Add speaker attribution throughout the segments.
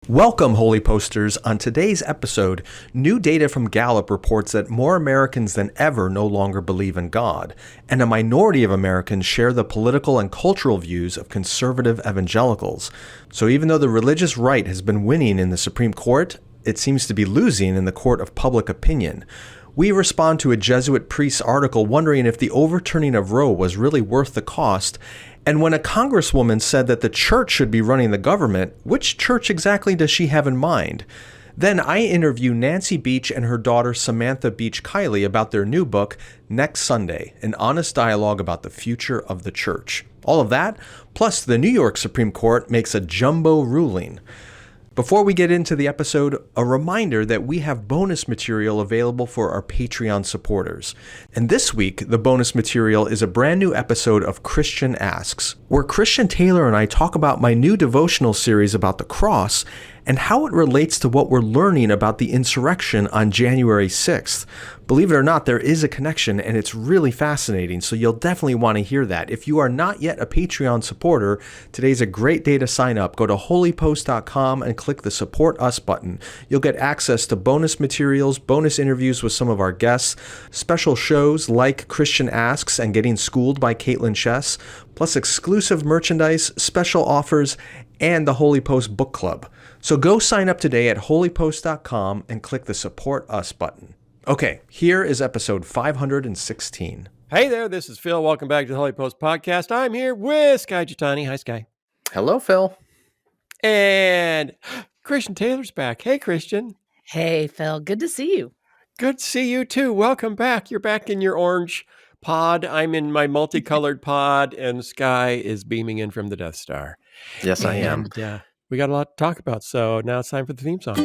Speaker 1: Welcome, Holy Posters. On today's episode, new data from Gallop reports that more Americans than ever no longer believe in God, and a minority of Americans share the political and cultural views of conservative evangelicals. So even though the religious right has been winning in the Supreme Court, it seems to be losing in the court of public opinion. We respond to a Jesuit priest's article wondering if the overturning of Roe was really worth the cost. And when a congresswoman said that the church should be running the government, which church exactly does she have in mind? Then I interview Nancy Beach and her daughter Samantha Beach Kiley about their new book, Next Sunday, an honest dialogue about the future of the church. All of that, plus the New York Supreme Court makes a jumbo ruling. Before we get into the episode, a reminder that we have bonus material available for our Patreon supporters. And this week, the bonus material is a brand new episode of Christian Asks, where Christian Taylor and I talk about my new devotional series about the cross and how it relates to what we're learning about the insurrection on January 6th. Believe it or not, there is a connection, and it's really fascinating, so you'll definitely want to hear that. If you are not yet a Patreon supporter, today's a great day to sign up. Go to holypost.com and click the Support Us button. You'll get access to bonus materials, bonus interviews with some of our guests, special shows like Christian Asks and Getting Schooled by Caitlin Chess, plus exclusive merchandise, special offers, and the Holy Post Book Club. So go sign up today at holypost.com and click the Support Us button. Okay, here is episode 516.
Speaker 2: Hey there, this is Phil. Welcome back to the Holy Post Podcast. I'm here with Skye Jitani. Hi, Skye.
Speaker 3: Hello, Phil.
Speaker 2: And Christian Taylor's back. Hey, Christian.
Speaker 4: Hey, Phil. Good to see you.
Speaker 2: Good to see you, too. Welcome back. You're back in your orange pod. I'm in my multicolored pod, and Skye is beaming in from the Death Star.
Speaker 3: Yes, I am.
Speaker 2: We got a lot to talk about, so now it's time for the theme song.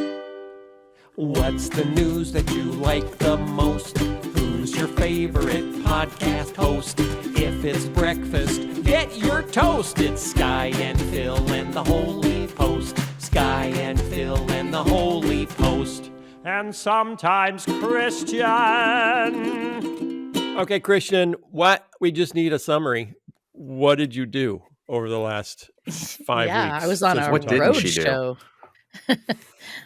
Speaker 2: What's the news that you like the most? Who's your favorite podcast host? If it's breakfast, get your toast. It's Skye and Phil and the Holy Post. Skye and Phil and the Holy Post. And sometimes Christian. Okay, Christian, we just need a summary. What did you do over the last 5 weeks?
Speaker 4: Yeah, I was on a road show.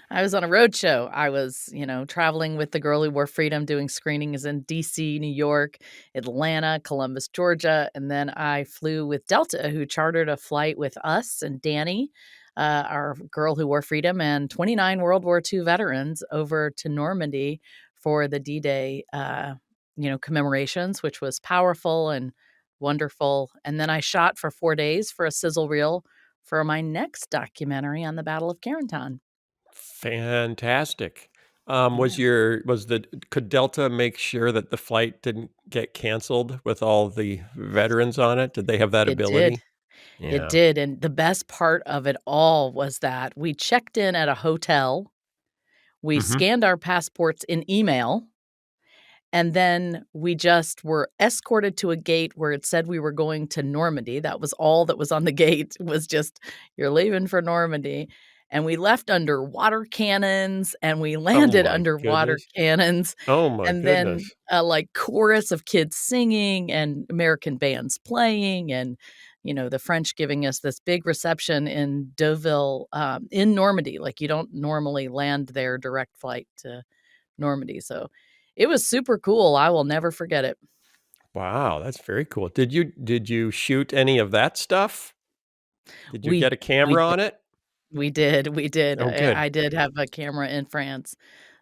Speaker 4: I was on a road show. I was, traveling with the Girl Who Wore Freedom, doing screenings in DC, New York, Atlanta, Columbus, Georgia. And then I flew with Delta, who chartered a flight with us and Danny, our Girl Who Wore Freedom, and 29 World War II veterans over to Normandy for the D-Day, commemorations, which was powerful and wonderful. And then I shot for 4 days for a sizzle reel for my next documentary on the Battle of Carentan.
Speaker 2: Fantastic. Could Delta make sure that the flight didn't get canceled with all the veterans on it? Did they have that ability?
Speaker 4: It did. And the best part of it all was that we checked in at a hotel. We scanned our passports in email. And then we just were escorted to a gate where it said we were going to Normandy. That was all that was on the gate. It was just, you're leaving for Normandy. And we left under water cannons and we landed under water cannons.
Speaker 2: Oh my
Speaker 4: and
Speaker 2: goodness.
Speaker 4: And then a chorus of kids singing and American bands playing and, the French giving us this big reception in Deauville, in Normandy. You don't normally land there direct flight to Normandy. So it was super cool. I will never forget it.
Speaker 2: Wow, that's very cool. Did you shoot any of that stuff? Did you get a camera on it?
Speaker 4: We did. Oh, good. I did have a camera in France.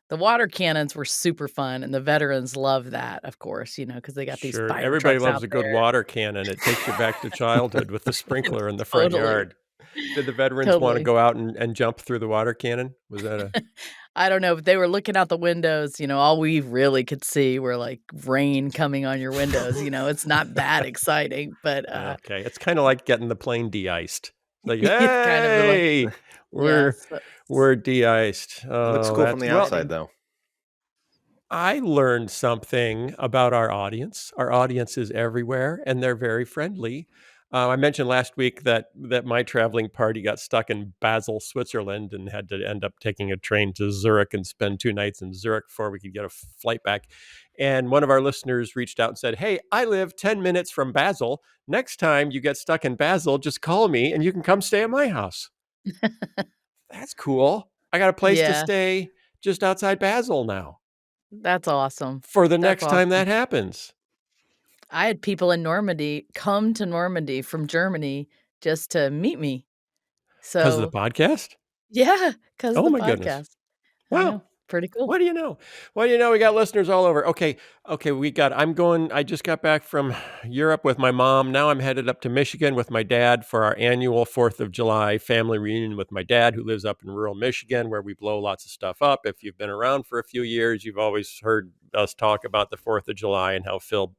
Speaker 4: The water cannons were super fun, and the veterans love that, of course, because they got these fire trucks.
Speaker 2: Everybody loves a good water cannon. It takes you back to childhood with the sprinkler in the front yard. Did the veterans want to go out and jump through the water cannon? Was that a...
Speaker 4: I don't know, but they were looking out the windows. All we really could see were rain coming on your windows. It's not that exciting, but
Speaker 2: okay, it's kind of like getting the plane de-iced.
Speaker 4: Hey,
Speaker 2: we're de-iced.
Speaker 3: Looks cool from the outside, though.
Speaker 2: I learned something about our audience. Our audience is everywhere, and they're very friendly. I mentioned last week that my traveling party got stuck in Basel, Switzerland, and had to end up taking a train to Zurich and spend 2 nights in Zurich before we could get a flight back. And one of our listeners reached out and said, "Hey, I live 10 minutes from Basel. Next time you get stuck in Basel, just call me and you can come stay at my house." That's cool. I got a place to
Speaker 4: Yeah,
Speaker 2: stay just outside Basel now
Speaker 4: that's awesome.
Speaker 2: for the
Speaker 4: That's
Speaker 2: next time
Speaker 4: awesome.
Speaker 2: that happens.
Speaker 4: I had people in Normandy come to Normandy from Germany just to meet me.
Speaker 2: Because of the
Speaker 4: So,
Speaker 2: podcast?
Speaker 4: yeah, because of
Speaker 2: Oh
Speaker 4: the
Speaker 2: my goodness.
Speaker 4: podcast. I
Speaker 2: Wow.
Speaker 4: know. Pretty cool.
Speaker 2: What do you know? What do you know? We got listeners all over. Okay. I just got back from Europe with my mom. Now I'm headed up to Michigan with my dad for our annual 4th of July family reunion with my dad, who lives up in rural Michigan, where we blow lots of stuff up. If you've been around for a few years, you've always heard us talk about the 4th of July and how Phil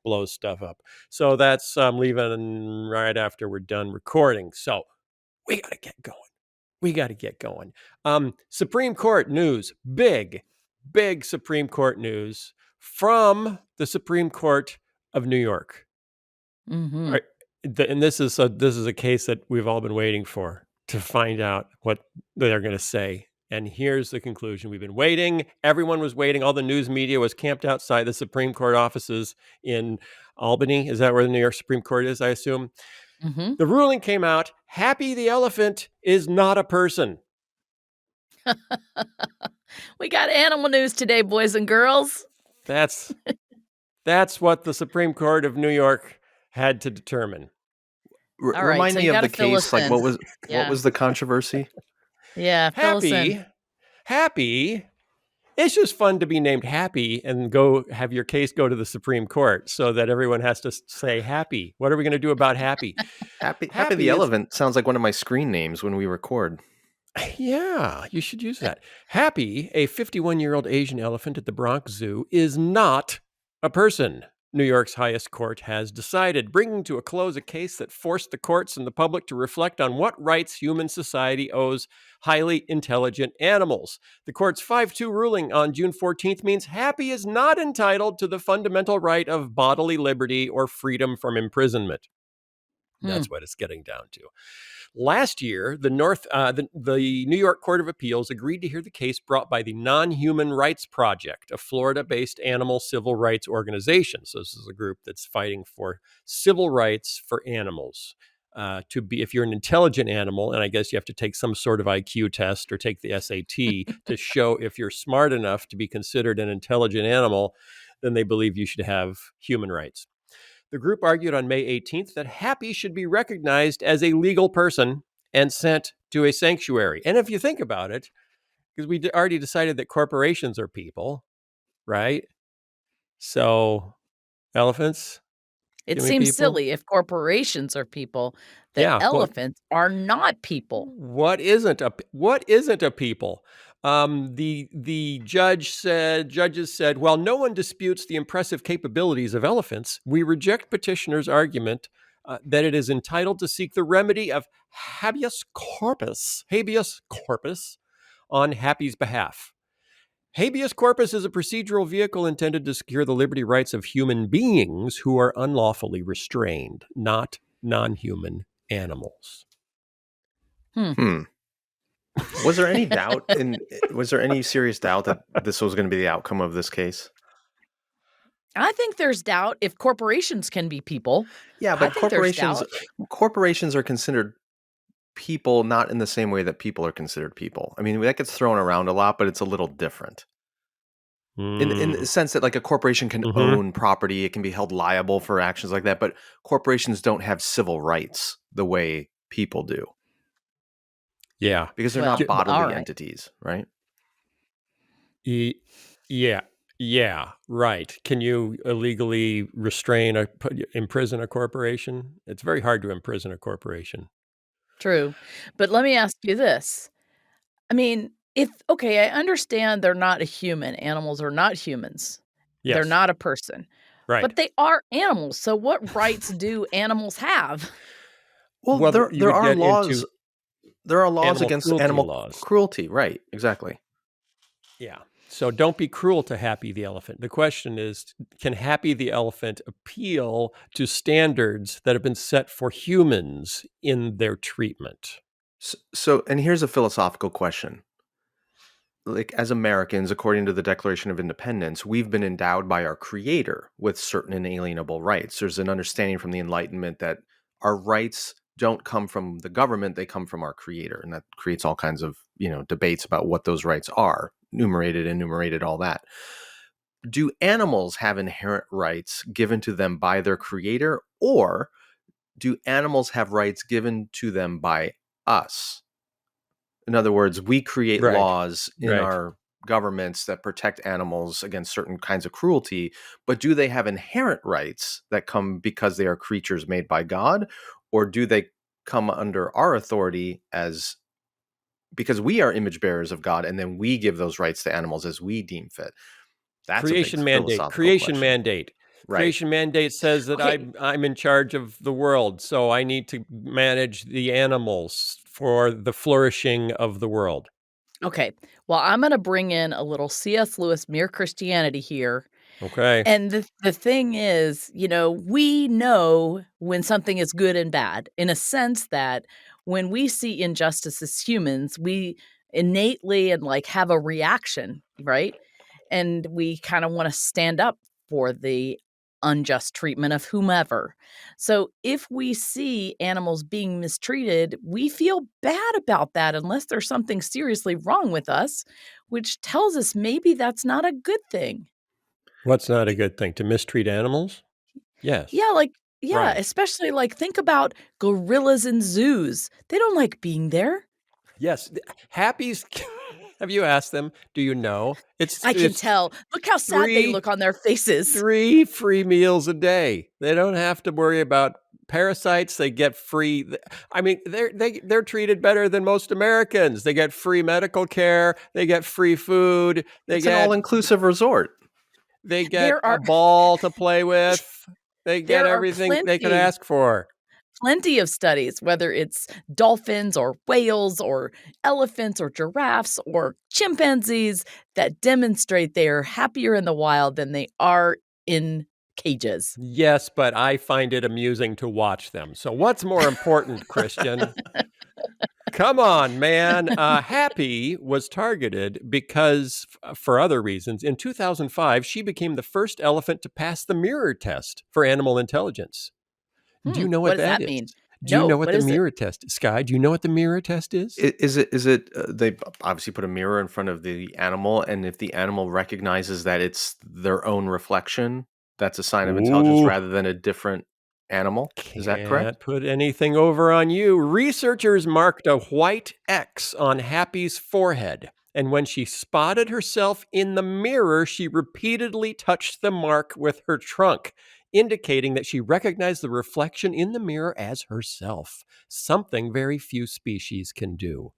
Speaker 2: blows stuff up. So that's leaving right after we're done recording. So we got to get going. Supreme Court news, big Supreme Court news from the Supreme Court of New York.
Speaker 4: Mm-hmm.
Speaker 2: And this is a case that we've all been waiting for, to find out what they're going to say. And here's the conclusion. We've been waiting. Everyone was waiting. All the news media was camped outside the Supreme Court offices in Albany. Is that where the New York Supreme Court is, I assume?
Speaker 4: Mm-hmm.
Speaker 2: The ruling came out. Happy the elephant is not a person.
Speaker 4: We got animal news today, boys and girls.
Speaker 2: That's what the Supreme Court of New York had to determine.
Speaker 3: Remind me of the case. Like, what was the controversy?
Speaker 4: Yeah,
Speaker 2: Happy. It's just fun to be named Happy and go have your case go to the Supreme Court, so that everyone has to say Happy. What are we going to do about Happy?
Speaker 3: Happy the elephant sounds like one of my screen names when we record.
Speaker 2: Yeah, you should use that. Happy, a 51-year-old Asian elephant at the Bronx Zoo, is not a person, New York's highest court has decided, bringing to a close a case that forced the courts and the public to reflect on what rights human society owes highly intelligent animals. The court's 5-2 ruling on June 14th means Happy is not entitled to the fundamental right of bodily liberty or freedom from imprisonment. That's what it's getting down to. Last year, the New York Court of Appeals agreed to hear the case brought by the Non-Human Rights Project, a Florida-based animal civil rights organization. So this is a group that's fighting for civil rights for animals. If you're an intelligent animal, and I guess you have to take some sort of IQ test or take the SAT to show if you're smart enough to be considered an intelligent animal, then they believe you should have human rights. The group argued on May 18th that Happy should be recognized as a legal person and sent to a sanctuary. And if you think about it, because we already decided that corporations are people, right? So elephants,
Speaker 4: it seems silly if corporations are people, that elephants are not people.
Speaker 2: What isn't a people? The judges said, while no one disputes the impressive capabilities of elephants, we reject petitioner's argument that it is entitled to seek the remedy of habeas corpus on Happy's behalf. Habeas corpus is a procedural vehicle intended to secure the liberty rights of human beings who are unlawfully restrained, not non-human animals.
Speaker 3: Was there any doubt was there any serious doubt that this was going to be the outcome of this case?
Speaker 4: I think there's doubt if corporations can be people.
Speaker 3: Yeah, but corporations are considered people not in the same way that people are considered people. I mean, that gets thrown around a lot, but it's a little different. In the sense that, like, a corporation can own property, it can be held liable for actions like that, but corporations don't have civil rights the way people do.
Speaker 2: Yeah.
Speaker 3: Because they're not bodily entities, right?
Speaker 2: Yeah, right. Can you illegally imprison a corporation? It's very hard to imprison a corporation.
Speaker 4: True. But let me ask you this. I mean, I understand they're not a human. Animals are not humans. Yes. They're not a person.
Speaker 2: Right.
Speaker 4: But they are animals. So what rights do animals have?
Speaker 3: Well, there are laws. There are laws against animal cruelty. Right. Exactly.
Speaker 2: Yeah. So don't be cruel to Happy the elephant. The question is, can Happy the elephant appeal to standards that have been set for humans in their treatment?
Speaker 3: So, and here's a philosophical question. Like, as Americans, according to the Declaration of Independence, we've been endowed by our Creator with certain inalienable rights. There's an understanding from the Enlightenment that our rights don't come from the government, they come from our creator. And that creates all kinds of, debates about what those rights are, enumerated, all that. Do animals have inherent rights given to them by their creator, or do animals have rights given to them by us? In other words, we create laws in our governments that protect animals against certain kinds of cruelty, but do they have inherent rights that come because they are creatures made by God, or do they come under our authority because we are image bearers of God, and then we give those rights to animals as we deem fit? That's
Speaker 2: creation
Speaker 3: a big
Speaker 2: mandate. Creation
Speaker 3: question.
Speaker 2: mandate.
Speaker 3: Right.
Speaker 2: Creation mandate says that I'm in charge of the world, so I need to manage the animals for the flourishing of the world.
Speaker 4: Okay. Well, I'm going to bring in a little C.S. Lewis Mere Christianity here.
Speaker 2: Okay.
Speaker 4: And the thing is, we know when something is good and bad, in a sense that when we see injustice as humans, we innately and have a reaction, right? And we kind of want to stand up for the unjust treatment of whomever. So if we see animals being mistreated, we feel bad about that unless there's something seriously wrong with us, which tells us maybe that's not a good thing.
Speaker 2: What's not a good thing? To mistreat animals? Yes.
Speaker 4: Yeah, right. Especially think about gorillas in zoos. They don't like being there.
Speaker 2: Yes. Happies. Have you asked them? Do you know?
Speaker 4: I can tell. Look how sad they look on their faces.
Speaker 2: 3 free meals a day. They don't have to worry about parasites. They get free. I mean, they're treated better than most Americans. They get free medical care. They get free food.
Speaker 3: It's an all-inclusive resort.
Speaker 2: They get a ball to play with. They get everything they could ask for.
Speaker 4: Plenty of studies, whether it's dolphins or whales or elephants or giraffes or chimpanzees, that demonstrate they are happier in the wild than they are in cages.
Speaker 2: Yes, but I find it amusing to watch them. So what's more important, Christian? Come on, man. Happy was targeted because, for other reasons, in 2005, she became the first elephant to pass the mirror test for animal intelligence. Do you know what that is?
Speaker 4: Mean?
Speaker 2: Do you know what the mirror test is? Skye, do you know what the mirror test is?
Speaker 3: Is it they obviously put a mirror in front of the animal, and if the animal recognizes that it's their own reflection, that's a sign of intelligence rather than a different animal? Is that correct?
Speaker 2: Can't put anything over on you. Researchers marked a white X on Happy's forehead, and when she spotted herself in the mirror, she repeatedly touched the mark with her trunk, indicating that she recognized the reflection in the mirror as herself, something very few species can do.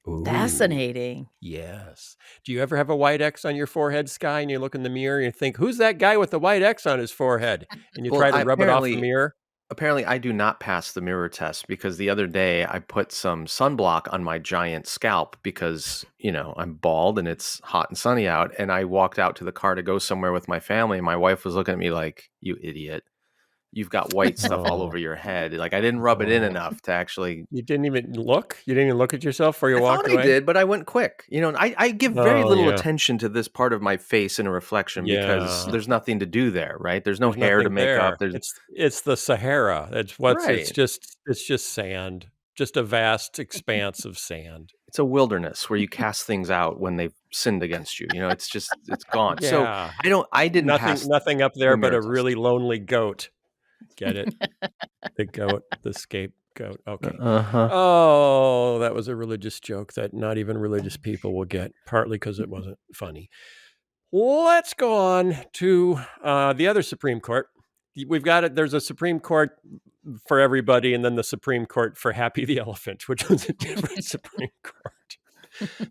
Speaker 2: Ooh.
Speaker 4: Fascinating.
Speaker 2: Yes. Do you ever have a white X on your forehead, Skye, and you look in the mirror and you think, who's that guy with the white X on his forehead? And you try to rub it off the mirror?
Speaker 3: Apparently, I do not pass the mirror test because the other day I put some sunblock on my giant scalp because, I'm bald and it's hot and sunny out. And I walked out to the car to go somewhere with my family. And my wife was looking at me like, you idiot. You've got white stuff all over your head. I didn't rub it in enough to actually.
Speaker 2: You didn't even look? You didn't even look at yourself before you walked away?
Speaker 3: I did, but I went quick. I give very little attention to this part of my face in a reflection because there's nothing to do there, right? There's no hair to make up.
Speaker 2: It's the Sahara. It's just sand. Just a vast expanse of sand.
Speaker 3: It's a wilderness where you cast things out when they've sinned against you. It's gone.
Speaker 2: Yeah.
Speaker 3: So I didn't pass
Speaker 2: nothing up there but a really lonely goat. Get it? The goat, the scapegoat. Okay.
Speaker 3: Uh-huh.
Speaker 2: Oh, that was a religious joke that not even religious people will get, partly because it wasn't funny. Let's go on to the other Supreme Court. We've got it. There's a Supreme Court for everybody, and then the Supreme Court for Happy the Elephant, which was a different Supreme Court.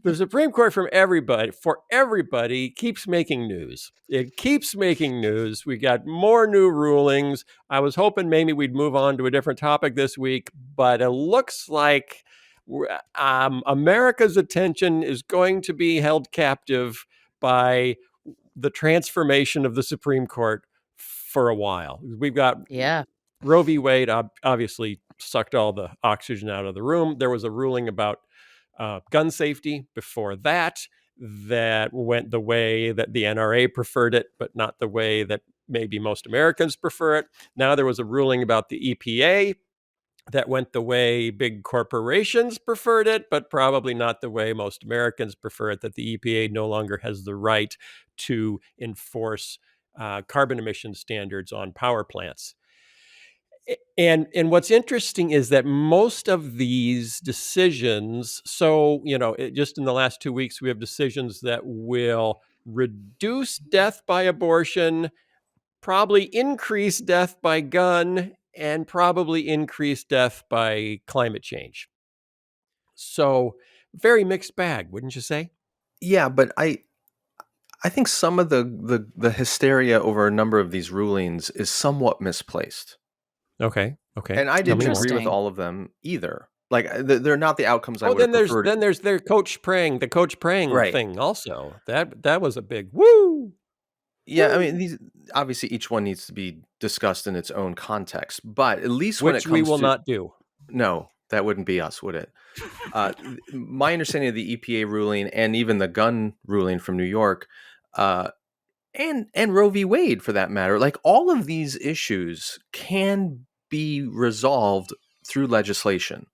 Speaker 2: The Supreme Court for everybody keeps making news. It keeps making news. We got more new rulings. I was hoping maybe we'd move on to a different topic this week, but it looks like America's attention is going to be held captive by the transformation of the Supreme Court for a while. We've got Roe v. Wade obviously sucked all the oxygen out of the room. There was a ruling about gun safety before that went the way that the NRA preferred it, but not the way that maybe most Americans prefer it. Now there was a ruling about the EPA that went the way big corporations preferred it, but probably not the way most Americans prefer it, that the EPA no longer has the right to enforce carbon emission standards on power plants. And what's interesting is that most of these decisions, so, just in the last 2 weeks, we have decisions that will reduce death by abortion, probably increase death by gun, and probably increase death by climate change. So very mixed bag, wouldn't you say?
Speaker 3: Yeah, but I think some of the hysteria over a number of these rulings is somewhat misplaced.
Speaker 2: Okay.
Speaker 3: And I didn't agree with all of them either. Like they're not the outcomes I would have preferred.
Speaker 2: Then there's their coach praying
Speaker 3: Right.
Speaker 2: thing also. That was a big woo.
Speaker 3: Yeah, I mean, these obviously each one needs to be discussed in its own context, but at least when it comes
Speaker 2: we will
Speaker 3: to
Speaker 2: not do.
Speaker 3: No, that wouldn't be us, would it? My understanding of the EPA ruling and even the gun ruling from New York, and Roe v. Wade for that matter, like all of these issues can be resolved through legislation.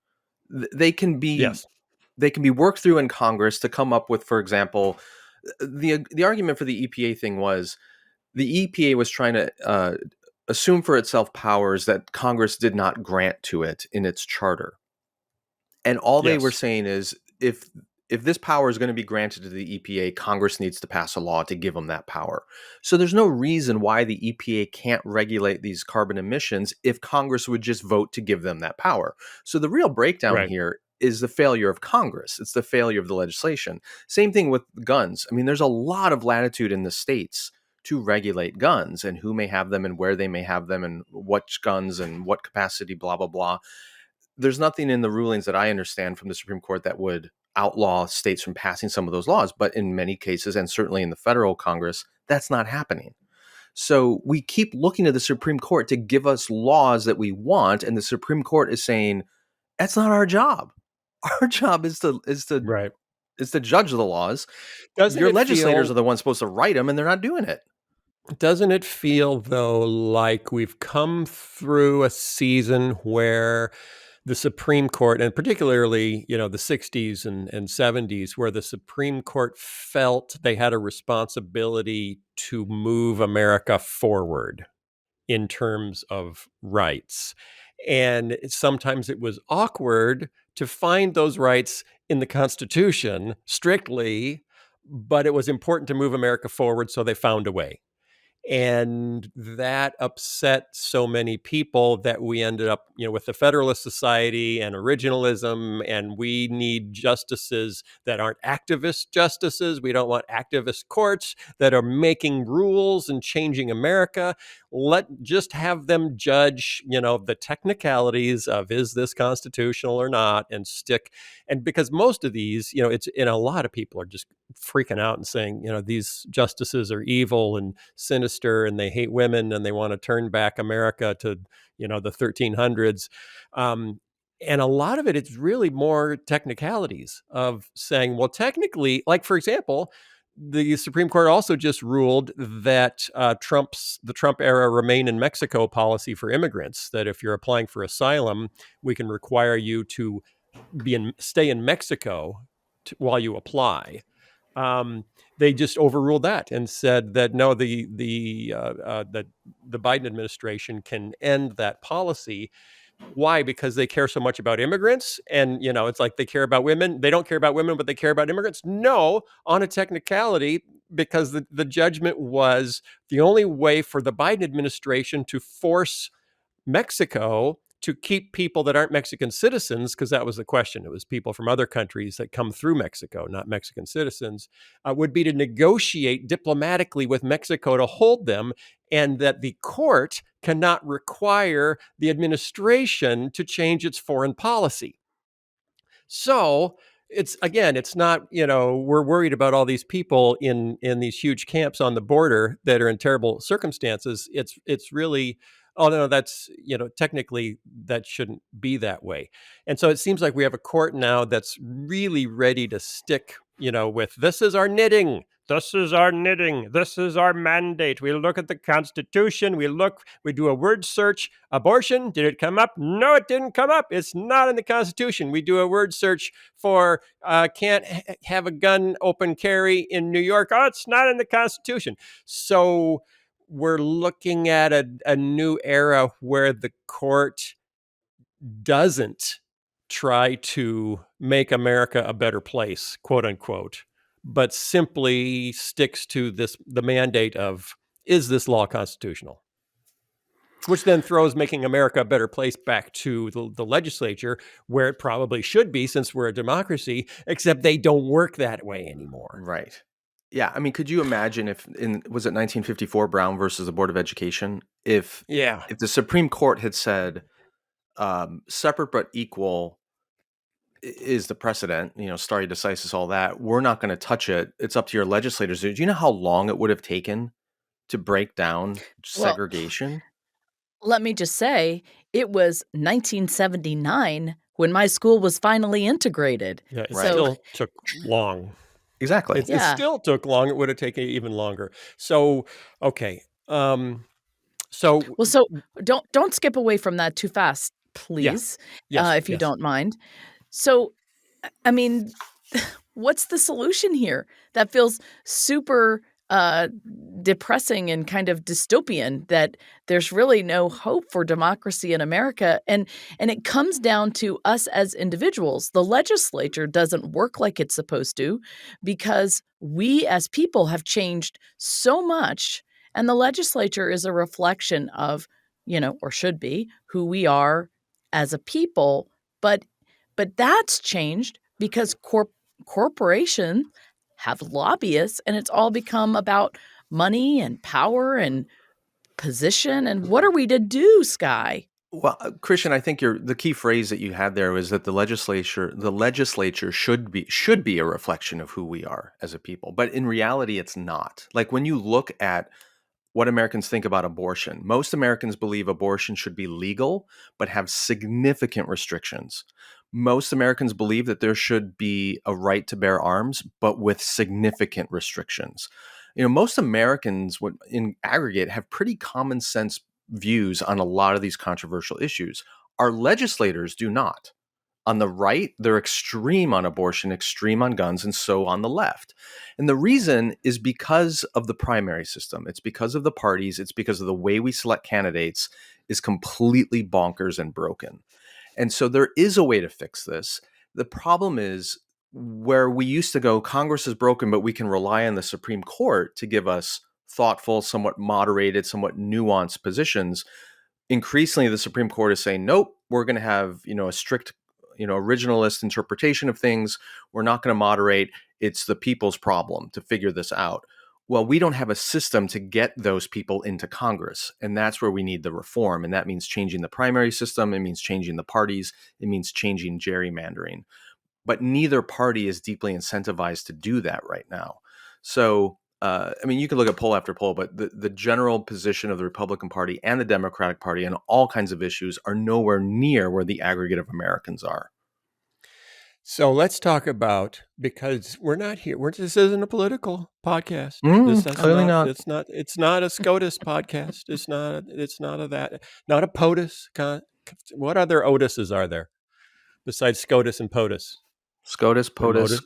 Speaker 3: They can be they can be worked through in Congress to come up with, for example, the argument for the EPA thing was the EPA was trying to assume for itself powers that Congress did not grant to it in its charter. And all they were saying is if this power is going to be granted to the EPA, Congress needs to pass a law to give them that power. So there's no reason why the EPA can't regulate these carbon emissions if Congress would just vote to give them that power. So the real breakdown here is the failure of Congress. It's the failure of the legislation. Same thing with guns. I mean, there's a lot of latitude in the states to regulate guns and who may have them and where they may have them and what guns and what capacity, blah, blah, blah. There's nothing in the rulings that I understand from the Supreme Court that would outlaw states from passing some of those laws. But in many cases, and certainly in the federal Congress, that's not happening. So we keep looking to the Supreme Court to give us laws that we want. And the Supreme Court is saying, that's not our job. Our job is to judge the laws. Your legislators are the ones supposed to write them, and they're not doing it.
Speaker 2: Doesn't it feel, though, like we've come through a season where the Supreme Court, and particularly, the 60s and 70s, where the Supreme Court felt they had a responsibility to move America forward in terms of rights. And sometimes it was awkward to find those rights in the Constitution strictly, but it was important to move America forward, so they found a way. And that upset so many people that we ended up, with the Federalist Society and originalism, and we need justices that aren't activist justices. We don't want activist courts that are making rules and changing America. Just have them judge, the technicalities of is this constitutional or not, and stick. And because most of these, a lot of people are just freaking out and saying, these justices are evil and sinister and they hate women and they want to turn back America to, the 1300s. And a lot of it's really more technicalities of saying, well, technically, like, for example, the Supreme Court also just ruled that the Trump era remain in Mexico policy for immigrants, that if you're applying for asylum, we can require you to stay in Mexico while you apply. They just overruled that and said that no, the Biden administration can end that policy. Why? Because they care so much about immigrants, and it's like they care about women. They don't care about women, but they care about immigrants. No, on a technicality, because the judgment was the only way for the Biden administration to force Mexico to keep people that aren't Mexican citizens, because that was the question. It was people from other countries that come through Mexico, not Mexican citizens, would be to negotiate diplomatically with Mexico to hold them, and that the court cannot require the administration to change its foreign policy. So it's not, we're worried about all these people in these huge camps on the border that are in terrible circumstances. It's really, oh no, that's, technically that shouldn't be that way. And so it seems like we have a court now that's really ready to stick, with this is our knitting. this is our knitting. This is our mandate. We look at the Constitution. We do a word search. Abortion, did it come up? No, it didn't come up. It's not in the Constitution. We do a word search for can't have a gun open carry in New York. Oh, it's not in the Constitution. So we're looking at a new era where the court doesn't try to make America a better place, quote unquote, but simply sticks to the mandate of, is this law constitutional? Which then throws making America a better place back to the legislature, where it probably should be, since we're a democracy, except they don't work that way anymore.
Speaker 3: Right. Yeah. I mean, could you imagine was it 1954 Brown versus the Board of Education? If the Supreme Court had said, separate but equal is the precedent, stare decisis, all that, we're not going to touch it. It's up to your legislators. Do you know how long it would have taken to break down segregation?
Speaker 4: Let me just say, it was 1979 when my school was finally integrated.
Speaker 2: Yeah, it still took long.
Speaker 3: Exactly.
Speaker 2: It still took long. It would have taken even longer. So, okay. So
Speaker 4: don't skip away from that too fast, please, if you don't mind. So, I mean, what's the solution here? That feels super depressing and kind of dystopian, that there's really no hope for democracy in America. And it comes down to us as individuals. The legislature doesn't work like it's supposed to because we as people have changed so much. And the legislature is a reflection of, or should be, who we are as a people. But that's changed because corporations have lobbyists, and it's all become about money and power and position. And what are we to do, Skye?
Speaker 3: Well, Christian, I think the key phrase that you had there was that the legislature should be a reflection of who we are as a people. But in reality, it's not. Like, when you look at what Americans think about abortion, most Americans believe abortion should be legal, but have significant restrictions. Most Americans believe that there should be a right to bear arms, but with significant restrictions. Most Americans in aggregate have pretty common sense views on a lot of these controversial issues. Our legislators do not. On the right, they're extreme on abortion, extreme on guns, and so on the left. And the reason is because of the primary system. It's because of the parties. It's because of the way we select candidates is completely bonkers and broken. And so there is a way to fix this. The problem is, where we used to go, Congress is broken, but we can rely on the Supreme Court to give us thoughtful, somewhat moderated, somewhat nuanced positions. Increasingly, the Supreme Court is saying, nope, we're going to have, a strict, originalist interpretation of things. We're not going to moderate. It's the people's problem to figure this out. Well, we don't have a system to get those people into Congress. And that's where we need the reform. And that means changing the primary system. It means changing the parties. It means changing gerrymandering. But neither party is deeply incentivized to do that right now. So, you can look at poll after poll, but the general position of the Republican Party and the Democratic Party on all kinds of issues are nowhere near where the aggregate of Americans are.
Speaker 2: So let's talk about, because we're not here. This isn't a political podcast.
Speaker 3: Clearly not.
Speaker 2: It's not a SCOTUS podcast. It's not a POTUS. What other Otuses are there besides SCOTUS and POTUS?
Speaker 3: SCOTUS, POTUS,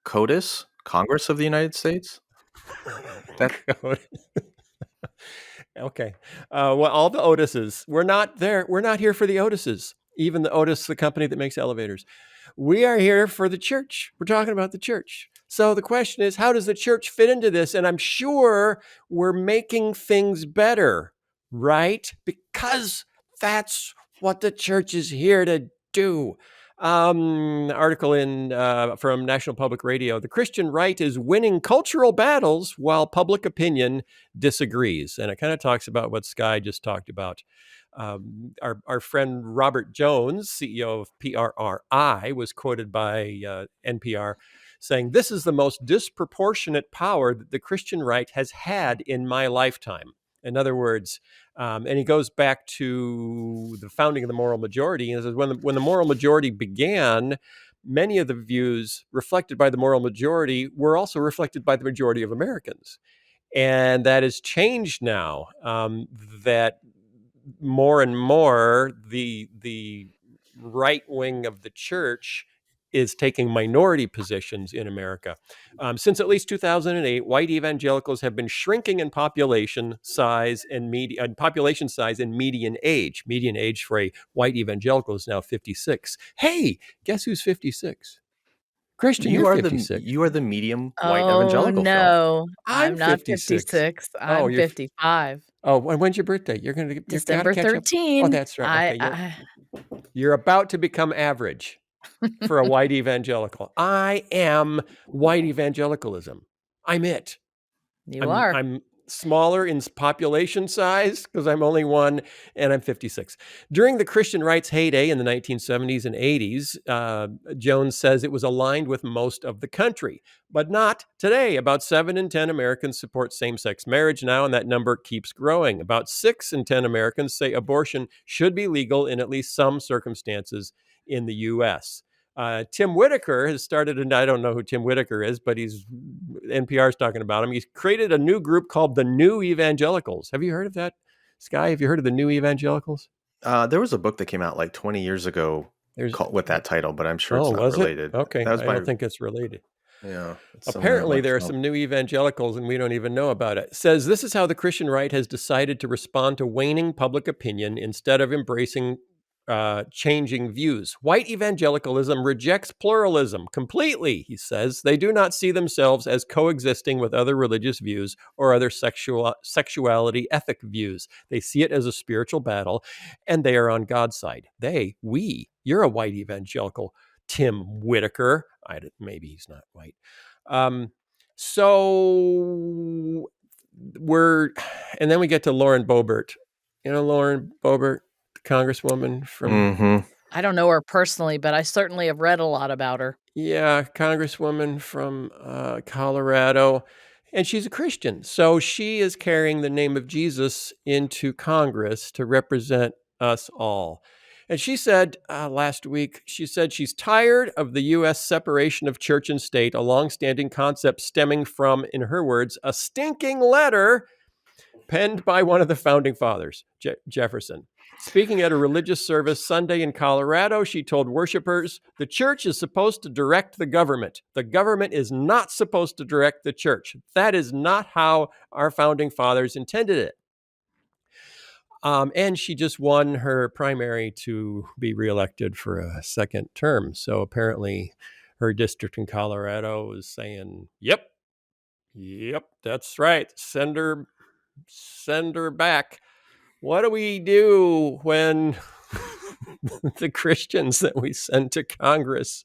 Speaker 3: COTUS, Congress of the United States.
Speaker 2: Okay. Well, all the Otuses. We're not there. We're not here for the Otuses. Even the Otis, the company that makes elevators. We are here for the church. We're talking about the church. So the question is, how does the church fit into this? And I'm sure we're making things better, right? Because that's what the church is here to do. Article from National Public Radio. The Christian right is winning cultural battles while public opinion disagrees. And it kind of talks about what Skye just talked about. Our friend Robert Jones, CEO of PRRI, was quoted by NPR saying, "This is the most disproportionate power that the Christian right has had in my lifetime." In other words, and he goes back to the founding of the moral majority and says, when the moral majority began, many of the views reflected by the moral majority were also reflected by the majority of Americans. And that has changed now, that more and more the right wing of the church is taking minority positions in America. Since at least 2008, white evangelicals have been shrinking in population size and median age. Median age for a white evangelical is now 56. Hey, guess who's 56? Christian, you're 56.
Speaker 3: You are the medium white
Speaker 4: Oh,
Speaker 3: evangelical, Phil.
Speaker 4: no. I'm not
Speaker 2: 56.
Speaker 4: 56. I'm 55.
Speaker 2: Oh, when's your birthday? You're gotta
Speaker 4: December
Speaker 2: catch up.
Speaker 4: 13.
Speaker 2: Oh, that's right. Okay, you're about to become average for a white evangelical. I am white evangelicalism. I'm it.
Speaker 4: You are.
Speaker 2: I'm smaller in population size because I'm only one, and I'm 56. During the Christian rights heyday in the 1970s and 80s, Jones says it was aligned with most of the country, but not today. About 7 in 10 Americans support same-sex marriage now, and that number keeps growing. About 6 in 10 Americans say abortion should be legal in at least some circumstances in the U.S. Tim Whitaker has started, and I don't know who Tim Whitaker is, but NPR's talking about him. He's created a new group called the New Evangelicals. Have you heard of that, Skye? Have you heard of the New Evangelicals?
Speaker 3: There was a book that came out like 20 years ago with that title, but I'm sure it's not related.
Speaker 2: Okay, I don't think it's related.
Speaker 3: Yeah.
Speaker 2: Apparently, there are some new evangelicals, and we don't even know about it. It says this is how the Christian right has decided to respond to waning public opinion instead of embracing changing views. White evangelicalism rejects pluralism completely, he says. They do not see themselves as coexisting with other religious views or other sexuality ethic views. They see it as a spiritual battle, and they are on God's side. You're a white evangelical, Tim Whitaker. Maybe he's not white. And then we get to Lauren Boebert. You know Lauren Boebert? Congresswoman from...
Speaker 4: I don't know her personally, but I certainly have read a lot about her.
Speaker 2: Yeah, Congresswoman from Colorado. And she's a Christian. So she is carrying the name of Jesus into Congress to represent us all. And she said last week, she's tired of the U.S. separation of church and state, a longstanding concept stemming from, in her words, a stinking letter penned by one of the founding fathers, Jefferson. Speaking at a religious service Sunday in Colorado, she told worshipers, the church is supposed to direct the government. The government is not supposed to direct the church. That is not how our founding fathers intended it. And she just won her primary to be reelected for a second term. So apparently her district in Colorado is saying, yep, that's right. Send her back. What do we do when the Christians that we send to Congress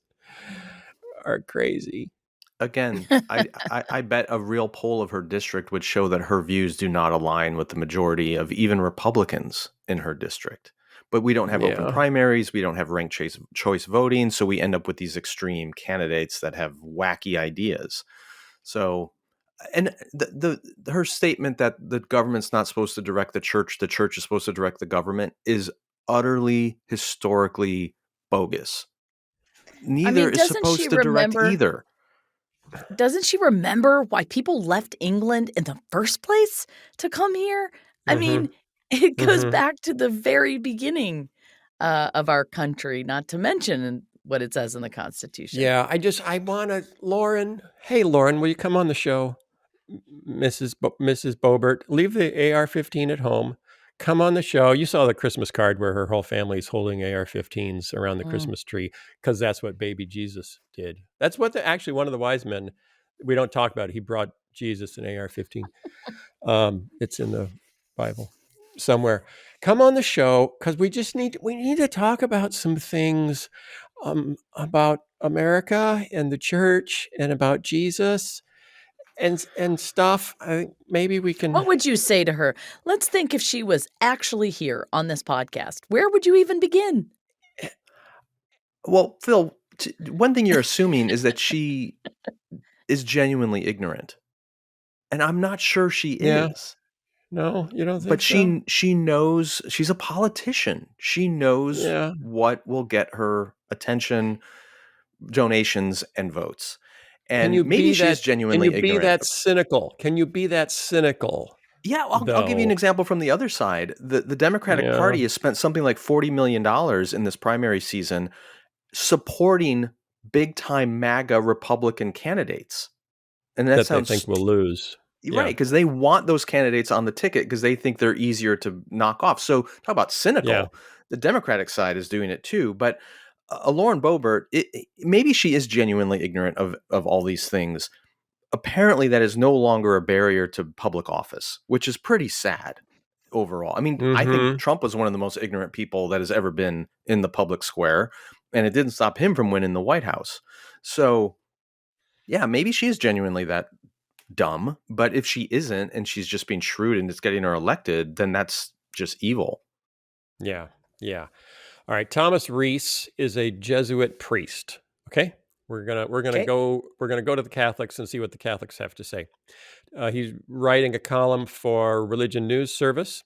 Speaker 2: are crazy?
Speaker 3: Again, I bet a real poll of her district would show that her views do not align with the majority of even Republicans in her district. But we don't have open primaries. We don't have ranked choice voting. So we end up with these extreme candidates that have wacky ideas. So... And her statement that the government's not supposed to direct the church is supposed to direct the government is utterly historically bogus. Neither is supposed to direct either.
Speaker 4: Doesn't she remember why people left England in the first place to come here? I mean, it goes back to the very beginning of our country, not to mention what it says in the Constitution.
Speaker 2: Yeah, I want to, Lauren. Hey, Lauren, will you come on the show? Mrs. Boebert, leave the AR-15 at home. Come on the show. You saw the Christmas card where her whole family is holding AR-15s around the Christmas tree because that's what baby Jesus did. That's what actually one of the wise men, we don't talk about it. He brought Jesus an AR-15. It's in the Bible somewhere. Come on the show because we need to talk about some things about America and the church and about Jesus. And stuff. I think maybe we can...
Speaker 4: What would you say to her? Let's think if she was actually here on this podcast. Where would you even begin?
Speaker 3: Well, Phil, one thing you're assuming is that she is genuinely ignorant. And I'm not sure she is.
Speaker 2: No, you don't think so?
Speaker 3: But she knows, she's a politician. She knows what will get her attention, donations and votes.
Speaker 2: And
Speaker 3: maybe she is genuinely ignorant.
Speaker 2: Can you be that cynical? Can you be that cynical?
Speaker 3: Yeah, I'll give you an example from the other side. The Democratic Party has spent something like $40 million in this primary season supporting big-time MAGA Republican candidates. And that sounds,
Speaker 2: they think will lose.
Speaker 3: Right, because they want those candidates on the ticket because they think they're easier to knock off. So talk about cynical. Yeah. The Democratic side is doing it too. But Lauren Boebert, maybe she is genuinely ignorant of all these things. Apparently, that is no longer a barrier to public office, which is pretty sad overall. I mean, I think Trump was one of the most ignorant people that has ever been in the public square, and it didn't stop him from winning the White House. So, yeah, maybe she is genuinely that dumb, but if she isn't and she's just being shrewd and it's getting her elected, then that's just evil.
Speaker 2: Yeah. All right, Thomas Reese is a Jesuit priest. Okay, we're gonna go to the Catholics and see what the Catholics have to say. He's writing a column for Religion News Service.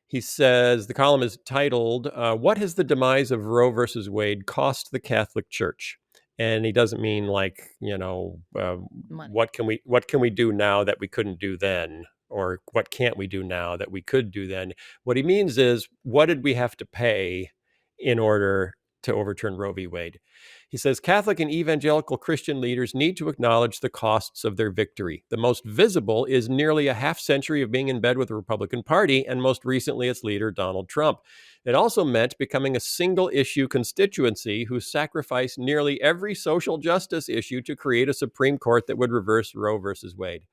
Speaker 2: He says the column is titled "What Has the Demise of Roe versus Wade Cost the Catholic Church?" And he doesn't mean like, what can we do now that we couldn't do then, or what can't we do now that we could do then? What he means is, what did we have to pay in order to overturn Roe v. Wade? He says Catholic and evangelical Christian leaders need to acknowledge the costs of their victory. The most visible is nearly a half century of being in bed with the Republican Party, and most recently its leader, Donald Trump. It also meant becoming a single-issue constituency who sacrificed nearly every social justice issue to create a Supreme Court that would reverse Roe versus Wade.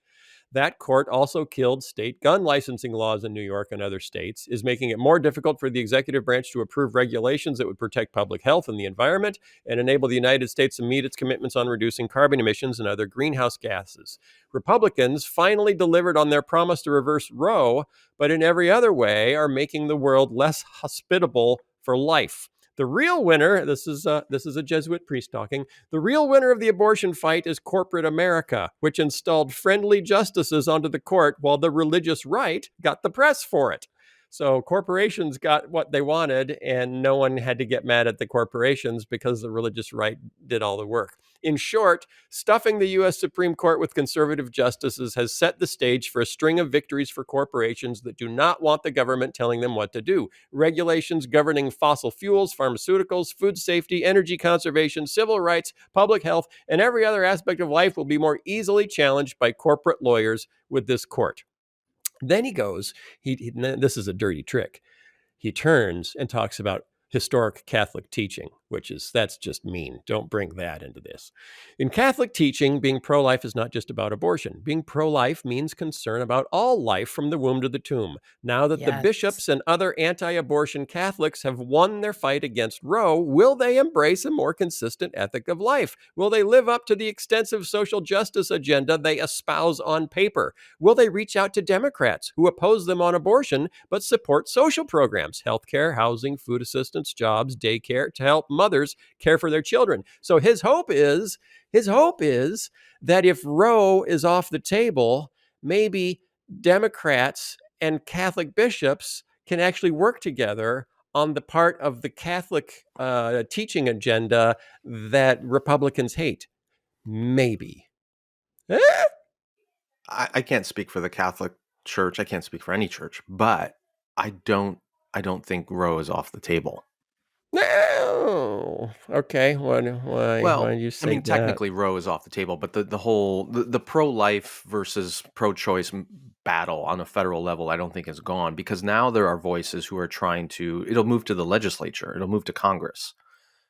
Speaker 2: That court also killed state gun licensing laws in New York and other states, is making it more difficult for the executive branch to approve regulations that would protect public health and the environment and enable the United States to meet its commitments on reducing carbon emissions and other greenhouse gases. Republicans finally delivered on their promise to reverse Roe, but in every other way are making the world less hospitable for life. The real winner, this is a Jesuit priest talking, the real winner of the abortion fight is corporate America, which installed friendly justices onto the court while the religious right got the press for it. So corporations got what they wanted, and no one had to get mad at the corporations because the religious right did all the work. In short, stuffing the U.S. Supreme Court with conservative justices has set the stage for a string of victories for corporations that do not want the government telling them what to do. Regulations governing fossil fuels, pharmaceuticals, food safety, energy conservation, civil rights, public health, and every other aspect of life will be more easily challenged by corporate lawyers with this court. Then he goes, this is a dirty trick. He turns and talks about historic Catholic teaching, that's just mean. Don't bring that into this. In Catholic teaching, being pro-life is not just about abortion. Being pro-life means concern about all life from the womb to the tomb. Now that the bishops and other anti-abortion Catholics have won their fight against Roe, will they embrace a more consistent ethic of life? Will they live up to the extensive social justice agenda they espouse on paper? Will they reach out to Democrats who oppose them on abortion but support social programs, healthcare, housing, food assistance, jobs, daycare, to help mothers care for their children? So his hope is that if Roe is off the table, maybe Democrats and Catholic bishops can actually work together on the part of the Catholic teaching agenda that Republicans hate. Maybe.
Speaker 3: I can't speak for the Catholic Church. I can't speak for any church, but I don't think Roe is off the table.
Speaker 2: No. Okay. Why do you say that?
Speaker 3: Technically Roe is off the table, but the whole pro-life versus pro-choice battle on a federal level, I don't think is gone, because now there are voices who are trying to, it'll move to the legislature. It'll move to Congress.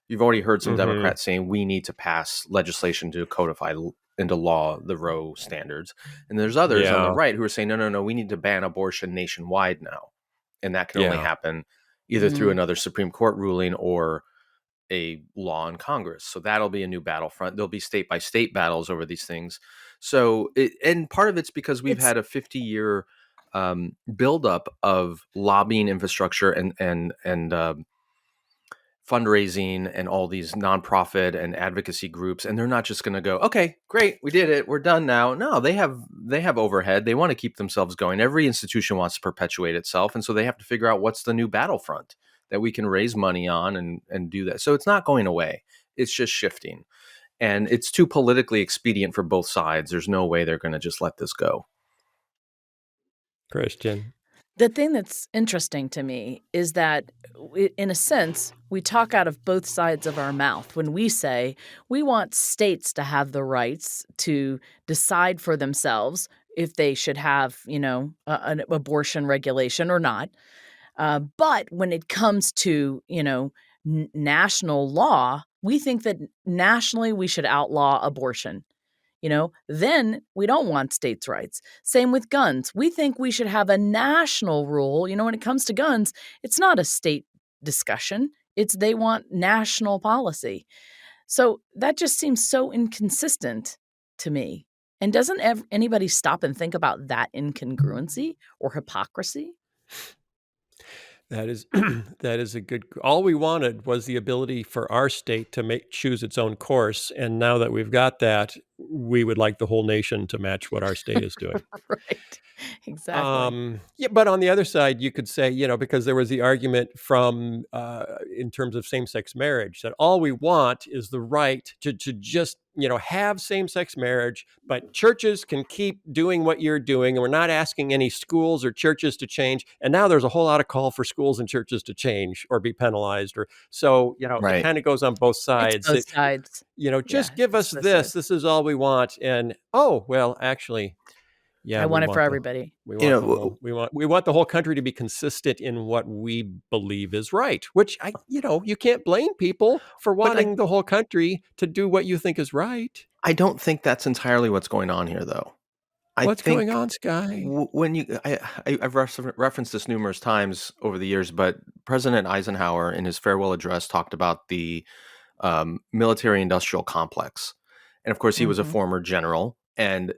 Speaker 3: You've already heard some Democrats saying we need to pass legislation to codify into law the Roe standards. And there's others on the right who are saying, no, we need to ban abortion nationwide now. And that can only happen either through another Supreme Court ruling or a law in Congress. So that'll be a new battlefront. There'll be state by state battles over these things. So, and part of it's because we've had a 50-year buildup of lobbying infrastructure and fundraising and all these nonprofit and advocacy groups, and they're not just going to go, okay, great, we did it, we're done now. No, they have overhead. They want to keep themselves going. Every institution wants to perpetuate itself, and so they have to figure out what's the new battlefront that we can raise money on and do that. So it's not going away. It's just shifting. And it's too politically expedient for both sides. There's no way they're going to just let this go.
Speaker 2: Christian.
Speaker 4: The thing that's interesting to me is that, in a sense, we talk out of both sides of our mouth when we say we want states to have the rights to decide for themselves if they should have, an abortion regulation or not. But when it comes to, national law, we think that nationally we should outlaw abortion. Then we don't want states' rights. Same with guns. We think we should have a national rule. When it comes to guns, it's not a state discussion. They want national policy. So that just seems so inconsistent to me. And doesn't anybody stop and think about that incongruency or hypocrisy?
Speaker 2: That is a good. All we wanted was the ability for our state to choose its own course, and now that we've got that, we would like the whole nation to match what our state is doing.
Speaker 4: Right. Exactly.
Speaker 2: Yeah, but on the other side, you could say, because there was the argument from in terms of same-sex marriage, that all we want is the right to just have same-sex marriage, but churches can keep doing what you're doing, and we're not asking any schools or churches to change. And now there's a whole lot of call for schools and churches to change or be penalized, or so
Speaker 3: Right.
Speaker 2: It kind of goes on both sides.
Speaker 4: It's both sides.
Speaker 2: Just give us this. This is all we want. And actually. Yeah,
Speaker 4: I want it for everybody.
Speaker 2: We want the whole country to be consistent in what we believe is right. Which you can't blame people for wanting the whole country to do what you think is right.
Speaker 3: I don't think that's entirely what's going on here, though.
Speaker 2: What's going on, Skye?
Speaker 3: When I've referenced this numerous times over the years, but President Eisenhower in his farewell address talked about the military-industrial complex, and of course he was a former general and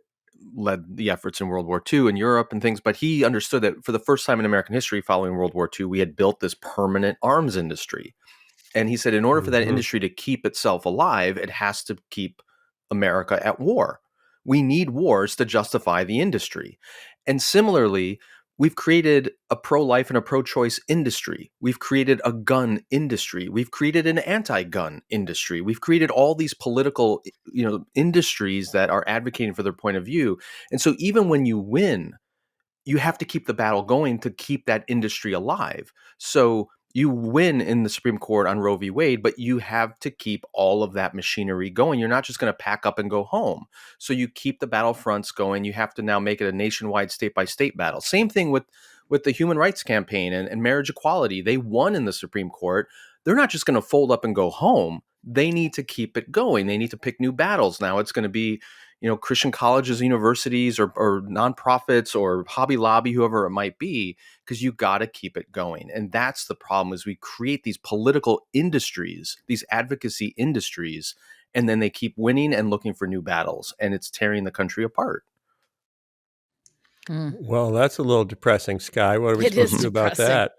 Speaker 3: led the efforts in World War II in Europe and things, but he understood that for the first time in American history following World War II, we had built this permanent arms industry. And he said in order for that industry to keep itself alive, it has to keep America at war. We need wars to justify the industry. And similarly, we've created a pro-life and a pro-choice industry. We've created a gun industry. We've created an anti-gun industry. We've created all these political, industries that are advocating for their point of view. And so even when you win, you have to keep the battle going to keep that industry alive. So you win in the Supreme Court on Roe v. Wade, but you have to keep all of that machinery going. You're not just going to pack up and go home. So you keep the battlefronts going. You have to now make it a nationwide, state-by-state battle. Same thing with the Human Rights Campaign and marriage equality. They won in the Supreme Court. They're not just going to fold up and go home. They need to keep it going. They need to pick new battles. Now it's going to be Christian colleges, universities, or nonprofits, or Hobby Lobby, whoever it might be, because you got to keep it going. And that's the problem, is we create these political industries, these advocacy industries, and then they keep winning and looking for new battles, and it's tearing the country apart.
Speaker 2: Well, that's a little depressing, Skye. What are we supposed to do about that?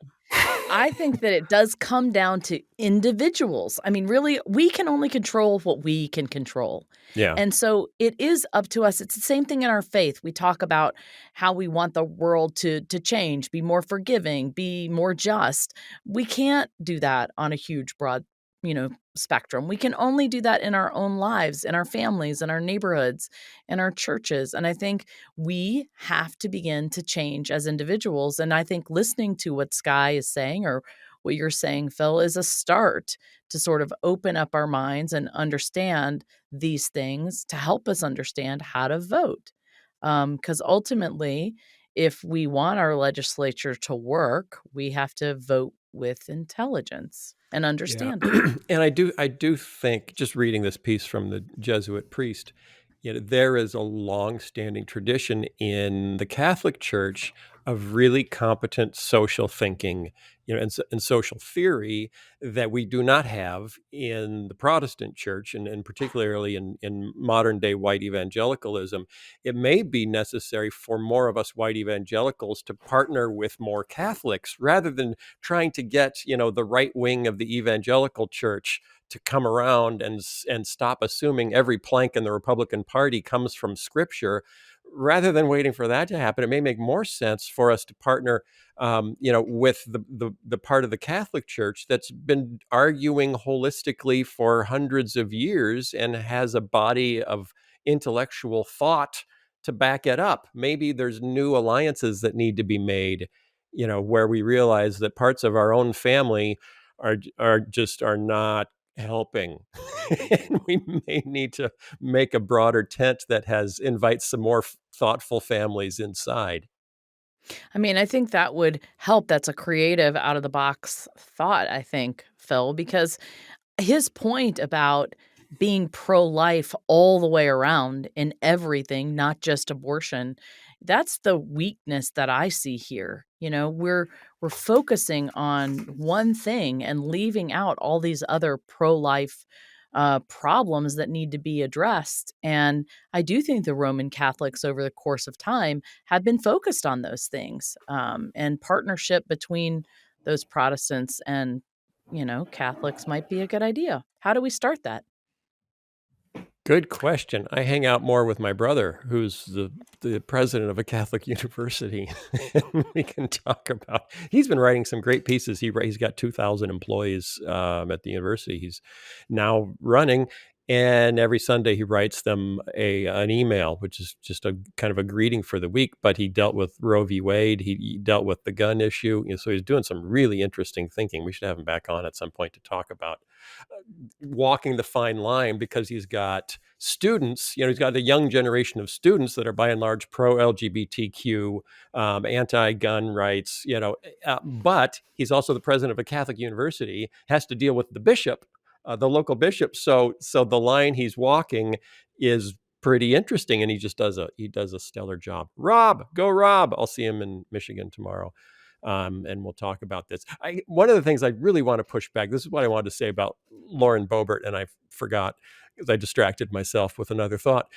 Speaker 4: I think that it does come down to individuals. I mean, really, we can only control what we can control.
Speaker 2: Yeah.
Speaker 4: And so it is up to us. It's the same thing in our faith. We talk about how we want the world to change, be more forgiving, be more just. We can't do that on a huge, broad, spectrum. We can only do that in our own lives, in our families, in our neighborhoods, in our churches. And I think we have to begin to change as individuals. And I think listening to what Skye is saying, or what you're saying, Phil, is a start to sort of open up our minds and understand these things, to help us understand how to vote. Because ultimately, if we want our legislature to work, we have to vote with intelligence and understand it.
Speaker 2: And I do think, just reading this piece from the Jesuit priest, there is a long-standing tradition in the Catholic Church of really competent social thinking, and social theory that we do not have in the Protestant Church, and particularly in modern day white evangelicalism. It may be necessary for more of us white evangelicals to partner with more Catholics rather than trying to get, the right wing of the evangelical church to come around and stop assuming every plank in the Republican Party comes from Scripture. rather than waiting for that to happen, it may make more sense for us to partner, with the part of the Catholic Church that's been arguing holistically for hundreds of years and has a body of intellectual thought to back it up. Maybe there's new alliances that need to be made, where we realize that parts of our own family are not helping. And we may need to make a broader tent that invites some more thoughtful families inside.
Speaker 4: I mean, I think that would help. That's a creative, out of the box thought, I think, Phil, because his point about being pro-life all the way around in everything, not just abortion, that's the weakness that I see here. We're focusing on one thing and leaving out all these other pro-life problems that need to be addressed. And I do think the Roman Catholics over the course of time have been focused on those things, and partnership between those Protestants and Catholics might be a good idea. How do we start that?
Speaker 2: Good question. I hang out more with my brother, who's the president of a Catholic university. And we can talk about, he's been writing some great pieces. He's got 2,000 employees at the university he's now running. And every Sunday he writes them an email, which is just a kind of a greeting for the week. But he dealt with Roe v. Wade. He dealt with the gun issue. So he's doing some really interesting thinking. We should have him back on at some point to talk about walking the fine line, because he's got students, he's got a young generation of students that are by and large pro-LGBTQ, anti-gun rights, but he's also the president of a Catholic university, has to deal with the bishop, the local bishop. So the line he's walking is pretty interesting, and he does a stellar job. Rob, go Rob. I'll see him in Michigan tomorrow. And we'll talk about this. One of the things I really want to push back, this is what I wanted to say about Lauren Boebert, and I forgot because I distracted myself with another thought.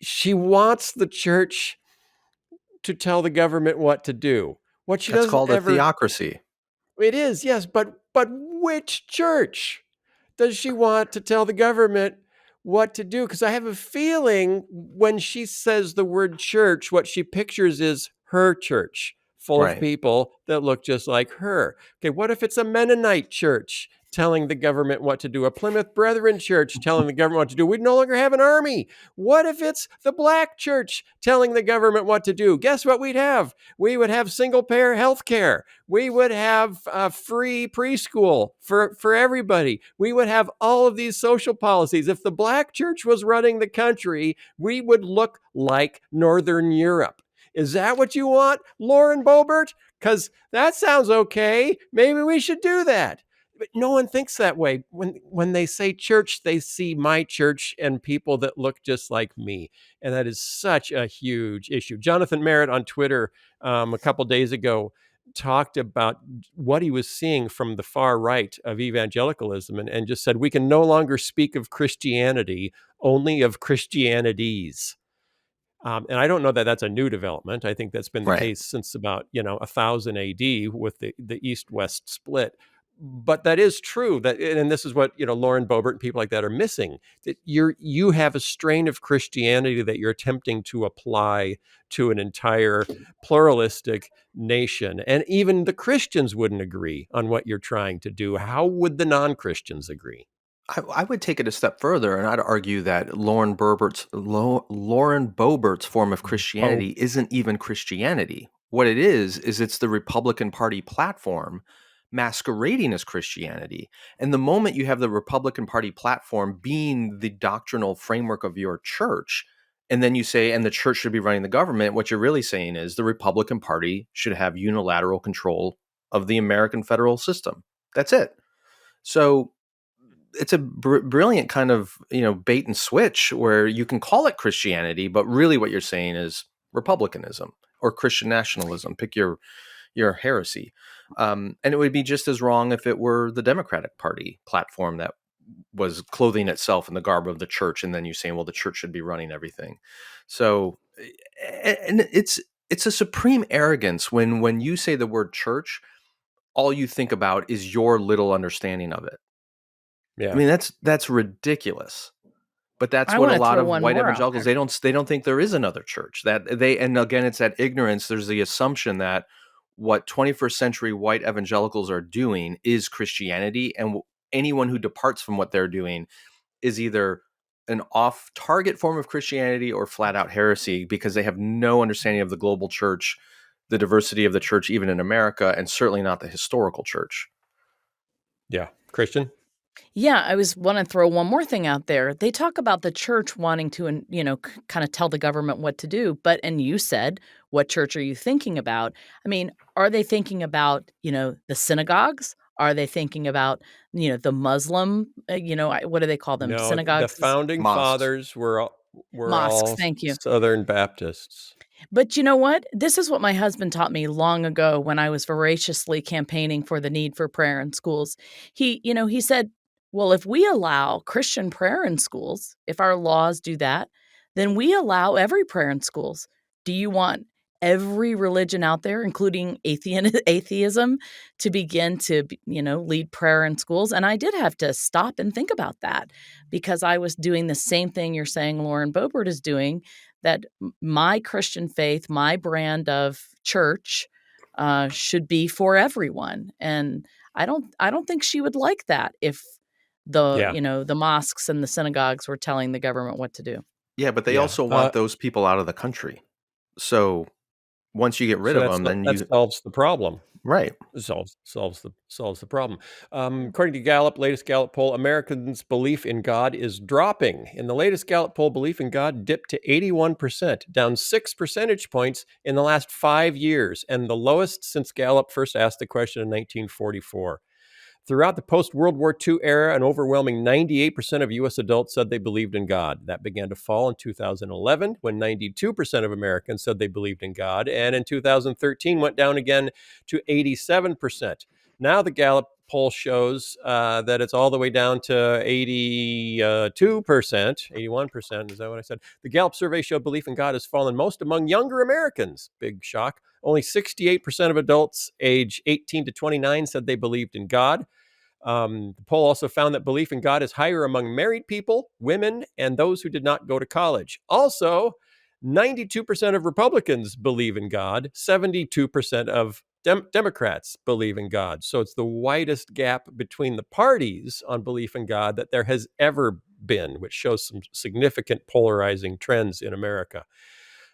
Speaker 2: She wants the church to tell the government what to do. What she
Speaker 3: That's
Speaker 2: doesn't
Speaker 3: called a theocracy.
Speaker 2: It is, yes, but which church does she want to tell the government what to do? Because I have a feeling when she says the word church, what she pictures is her church, full of people that look just like her. Okay, what if it's a Mennonite church telling the government what to do? A Plymouth Brethren church telling the government what to do? We'd no longer have an army. What if it's the black church telling the government what to do? Guess what we'd have? We would have single-payer health care. We would have free preschool for everybody. We would have all of these social policies. If the black church was running the country, we would look like Northern Europe. Is that what you want, Lauren Boebert? Because that sounds okay. Maybe we should do that. But no one thinks that way. When they say church, they see my church and people that look just like me. And that is such a huge issue. Jonathan Merritt on Twitter a couple days ago talked about what he was seeing from the far right of evangelicalism, and just said, we can no longer speak of Christianity, only of Christianities. And I don't know that that's a new development. I think that's been the case since about 1000 AD with the East-West split. But that is true. And this is what Lauren Boebert and people like that are missing. That you have a strain of Christianity that you're attempting to apply to an entire pluralistic nation, and even the Christians wouldn't agree on what you're trying to do. How would the non-Christians agree?
Speaker 3: I would take it a step further, and I'd argue that Lauren Boebert's form of Christianity isn't even Christianity. What it is it's the Republican Party platform masquerading as Christianity. And the moment you have the Republican Party platform being the doctrinal framework of your church, and then you say, and the church should be running the government, what you're really saying is the Republican Party should have unilateral control of the American federal system. That's it. So it's a brilliant kind of, bait and switch where you can call it Christianity, but really what you're saying is republicanism or Christian nationalism. Pick your heresy. And it would be just as wrong if it were the Democratic Party platform that was clothing itself in the garb of the church. And then you saying, well, the church should be running everything. So, and it's a supreme arrogance when you say the word church, all you think about is your little understanding of it. Yeah. I mean, that's ridiculous. But that's
Speaker 4: I
Speaker 3: what a
Speaker 4: want to
Speaker 3: lot
Speaker 4: throw
Speaker 3: of
Speaker 4: one
Speaker 3: white
Speaker 4: more out
Speaker 3: evangelicals,
Speaker 4: there.
Speaker 3: they don't think there is another church. And again, it's that ignorance. There's the assumption that what 21st century white evangelicals are doing is Christianity, and anyone who departs from what they're doing is either an off-target form of Christianity or flat-out heresy, because they have no understanding of the global church, the diversity of the church, even in America, and certainly not the historical church.
Speaker 2: Yeah. Christian?
Speaker 4: Yeah, I want to throw one more thing out there. They talk about the church wanting to, kind of tell the government what to do. And you said, what church are you thinking about? I mean, are they thinking about, the synagogues? Are they thinking about, the Muslim, what do they call them?
Speaker 2: No, the
Speaker 4: Synagogues?
Speaker 2: founding
Speaker 3: Mosques.
Speaker 2: fathers were
Speaker 4: Mosques.
Speaker 2: all
Speaker 4: Thank you.
Speaker 2: Southern Baptists.
Speaker 4: But you know what? This is what my husband taught me long ago when I was voraciously campaigning for the need for prayer in schools. He said, well, if we allow Christian prayer in schools, if our laws do that, then we allow every prayer in schools. Do you want every religion out there, including atheism, to begin to, lead prayer in schools? And I did have to stop and think about that, because I was doing the same thing you're saying Lauren Boebert is doing, that my Christian faith, my brand of church, should be for everyone. And I don't think she would like that if
Speaker 2: Yeah.
Speaker 4: the mosques and the synagogues were telling the government what to do.
Speaker 3: Yeah, but they
Speaker 2: Yeah.
Speaker 3: also want those people out of the country. So once you get rid of them, then
Speaker 2: that solves the problem.
Speaker 3: Right.
Speaker 2: Solves the problem. According to Gallup, latest Gallup poll, Americans' belief in God is dropping. In the latest Gallup poll, belief in God dipped to 81%, down 6 percentage points in the last 5 years, and the lowest since Gallup first asked the question in 1944. Throughout the post-World War II era, an overwhelming 98% of U.S. adults said they believed in God. That began to fall in 2011, when 92% of Americans said they believed in God, and in 2013 went down again to 87%. Now the Gallup poll shows that it's all the way down to 82%, 81%. Is that what I said? The Gallup survey showed belief in God has fallen most among younger Americans. Big shock. Only 68% of adults age 18 to 29 said they believed in God. The poll also found that belief in God is higher among married people, women, and those who did not go to college. Also, 92% of Republicans believe in God. 72% of Democrats believe in God. So it's the widest gap between the parties on belief in God that there has ever been, which shows some significant polarizing trends in America.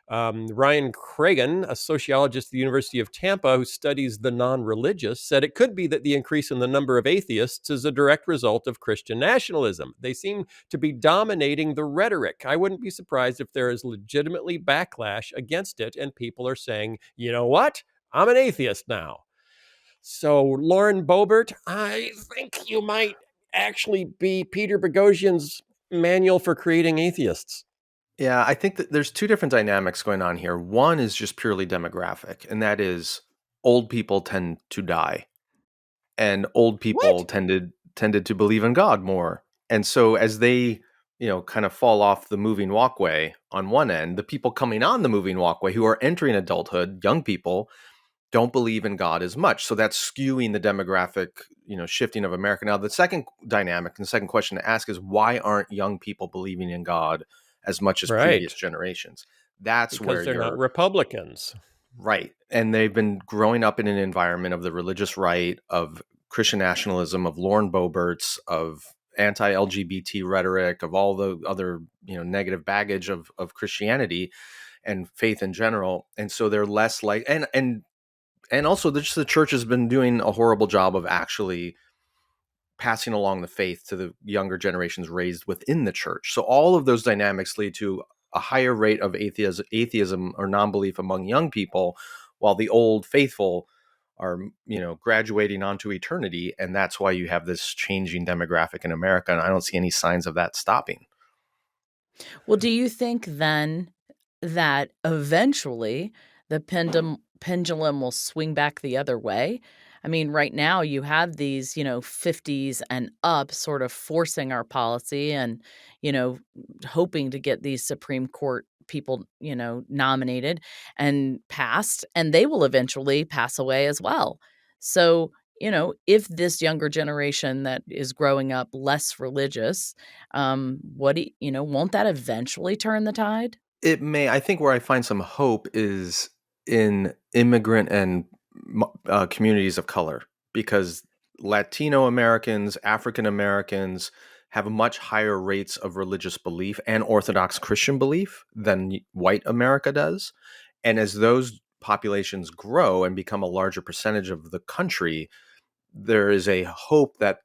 Speaker 2: Ryan Cragen, a sociologist at the University of Tampa who studies the non-religious, said it could be that the increase in the number of atheists is a direct result of Christian nationalism. They seem to be dominating the rhetoric. I wouldn't be surprised if there is legitimately backlash against it and people are saying, you know what? I'm an atheist now. So, Lauren Boebert, I think you might actually be Peter Boghossian's manual for creating atheists.
Speaker 3: Yeah, I think that there's two different dynamics going on here. One is just purely demographic, and that is old people tend to die, and old people tended to believe in God more. And so as they, kind of fall off the moving walkway on one end, the people coming on the moving walkway who are entering adulthood, young people, don't believe in God as much. So that's skewing the demographic, shifting of America. Now, the second dynamic and the second question to ask is, why aren't young people believing in God as much as previous generations? That's
Speaker 2: because
Speaker 3: where
Speaker 2: they're not Republicans.
Speaker 3: Right. And they've been growing up in an environment of the religious right, of Christian nationalism, of Lauren Boeberts, of anti-LGBT rhetoric, of all the other, negative baggage of Christianity and faith in general. And so they're less like, and also the church has been doing a horrible job of actually passing along the faith to the younger generations raised within the church. So all of those dynamics lead to a higher rate of atheism or non-belief among young people, while the old faithful are, graduating onto eternity. And that's why you have this changing demographic in America. And I don't see any signs of that stopping.
Speaker 4: Well, do you think then that eventually the pendulum will swing back the other way? I mean, right now you have these, 50s and up sort of forcing our policy and, hoping to get these Supreme Court people, nominated and passed, and they will eventually pass away as well. So if this younger generation that is growing up less religious, won't that eventually turn the tide?
Speaker 3: It may. I think where I find some hope is in immigrant and communities of color, because Latino Americans, African Americans have much higher rates of religious belief and Orthodox Christian belief than white America does. And as those populations grow and become a larger percentage of the country, there is a hope that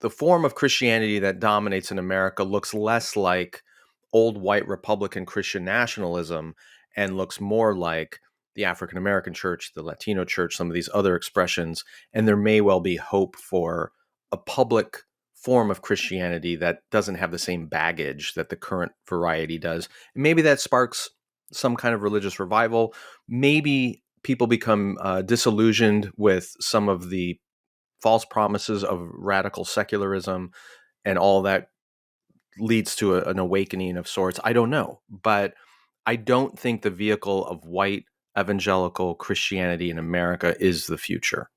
Speaker 3: the form of Christianity that dominates in America looks less like old white Republican Christian nationalism and looks more like the African American church, the Latino church, some of these other expressions. And there may well be hope for a public form of Christianity that doesn't have the same baggage that the current variety does. And maybe that sparks some kind of religious revival. Maybe people become disillusioned with some of the false promises of radical secularism, and all that leads to an awakening of sorts. I don't know, but I don't think the vehicle of white evangelical Christianity in America is the future.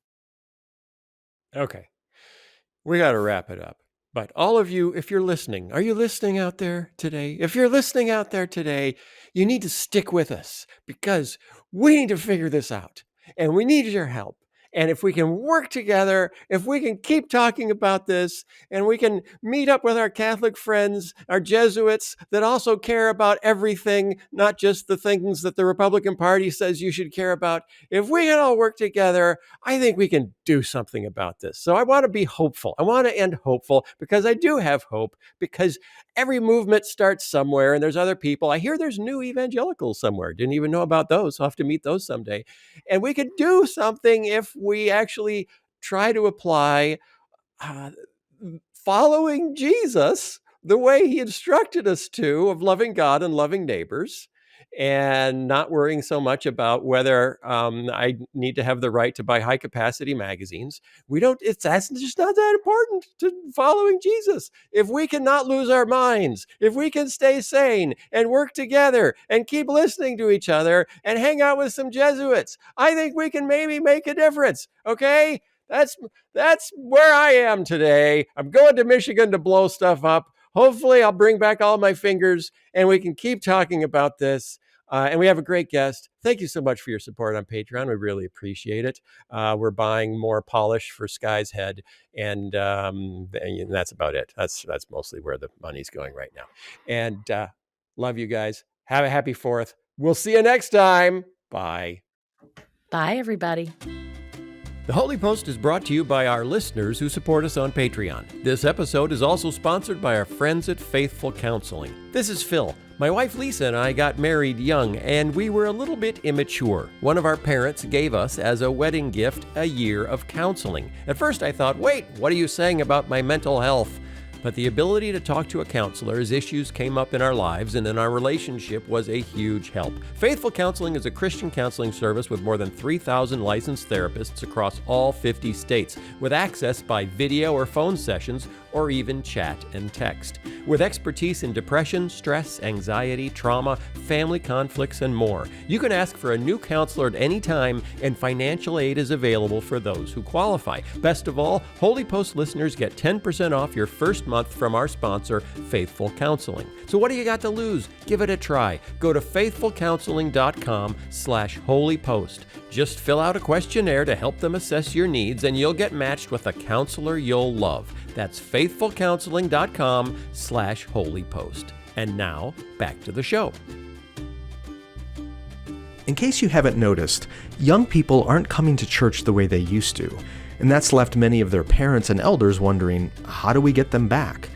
Speaker 2: Okay. We got to wrap it up. But all of you, if you're listening, are you listening out there today? If you're listening out there today, you need to stick with us, because we need to figure this out and we need your help. And if we can work together, if we can keep talking about this, and we can meet up with our Catholic friends, our Jesuits that also care about everything, not just the things that the Republican Party says you should care about, if we can all work together, I think we can do something about this. So I want to be hopeful. I want to end hopeful, because I do have hope, because every movement starts somewhere and there's other people. I hear there's new evangelicals somewhere. Didn't even know about those. I'll have to meet those someday. And we could do something if we actually try to apply following Jesus the way he instructed us to, of loving God and loving neighbors, and not worrying so much about whether I need to have the right to buy high capacity magazines. That's just not that important to following Jesus. If we cannot lose our minds, if we can stay sane and work together and keep listening to each other and hang out with some Jesuits, I think we can maybe make a difference. Okay? That's where I am today. I'm going to Michigan to blow stuff up. Hopefully I'll bring back all my fingers and we can keep talking about this. And we have a great guest. Thank you so much for your support on Patreon. We really appreciate it. We're buying more polish for Skye's head, and that's about it. That's mostly where the money's going right now. And love you guys. Have a happy 4th. We'll see you next time. Bye.
Speaker 4: Bye, everybody.
Speaker 2: The Holy Post is brought to you by our listeners who support us on Patreon. This episode is also sponsored by our friends at Faithful Counseling. This is Phil. My wife Lisa and I got married young, and we were a little bit immature. One of our parents gave us as a wedding gift a year of counseling. At first I thought, wait, what are you saying about my mental health? But the ability to talk to a counselor as issues came up in our lives and in our relationship was a huge help. Faithful Counseling is a Christian counseling service with more than 3,000 licensed therapists across all 50 states, with access by video or phone sessions, or even chat and text. With expertise in depression, stress, anxiety, trauma, family conflicts, and more. You can ask for a new counselor at any time, and financial aid is available for those who qualify. Best of all, Holy Post listeners get 10% off your first month from our sponsor, Faithful Counseling. So what do you got to lose? Give it a try. Go to faithfulcounseling.com/holypost. Just fill out a questionnaire to help them assess your needs, and you'll get matched with a counselor you'll love. That's faithfulcounseling.com/holypost. And now, back to the show.
Speaker 1: In case you haven't noticed, young people aren't coming to church the way they used to, and that's left many of their parents and elders wondering, how do we get them back?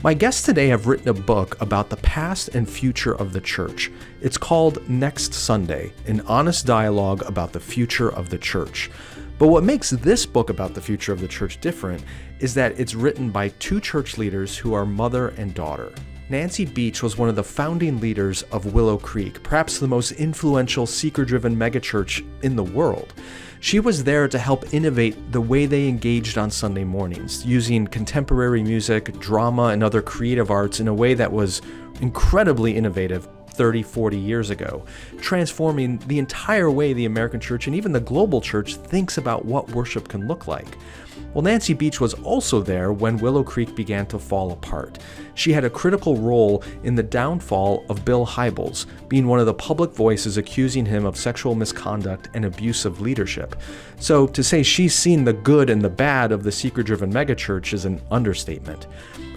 Speaker 1: My guests today have written a book about the past and future of the church. It's called Next Sunday, an honest dialogue about the future of the church. But what makes this book about the future of the church different is that it's written by two church leaders who are mother and daughter. Nancy Beach was one of the founding leaders of Willow Creek, perhaps the most influential seeker-driven megachurch in the world. She was there to help innovate the way they engaged on Sunday mornings, using contemporary music, drama, and other creative arts in a way that was incredibly innovative 30, 40 years ago, transforming the entire way the American church and even the global church thinks about what worship can look like. Well, Nancy Beach was also there when Willow Creek began to fall apart. She had a critical role in the downfall of Bill Hybels, being one of the public voices accusing him of sexual misconduct and abusive leadership. So to say she's seen the good and the bad of the seeker-driven megachurch is an understatement.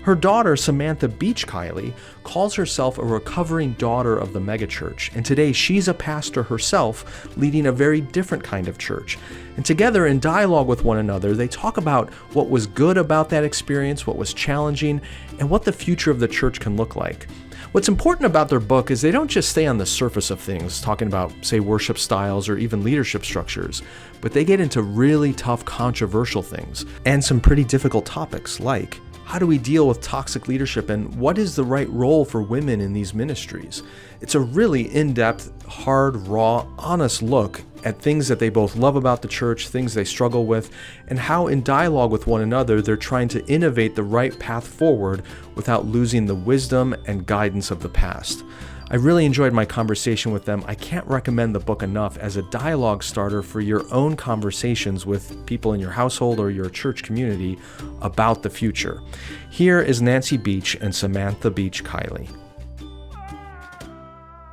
Speaker 1: Her daughter, Samantha Beach Kiley, calls herself a recovering daughter of the megachurch, and today she's a pastor herself, leading a very different kind of church. And together, in dialogue with one another, they talk about what was good about that experience, what was challenging, and what the future of the church can look like. What's important about their book is they don't just stay on the surface of things, talking about, say, worship styles or even leadership structures, but they get into really tough, controversial things, and some pretty difficult topics like, how do we deal with toxic leadership, and what is the right role for women in these ministries? It's a really in-depth, hard, raw, honest look at things that they both love about the church, things they struggle with, and how in dialogue with one another they're trying to innovate the right path forward without losing the wisdom and guidance of the past. I really enjoyed my conversation with them. I can't recommend the book enough as a dialogue starter for your own conversations with people in your household or your church community about the future. Here is Nancy Beach and Samantha Beach Kiley.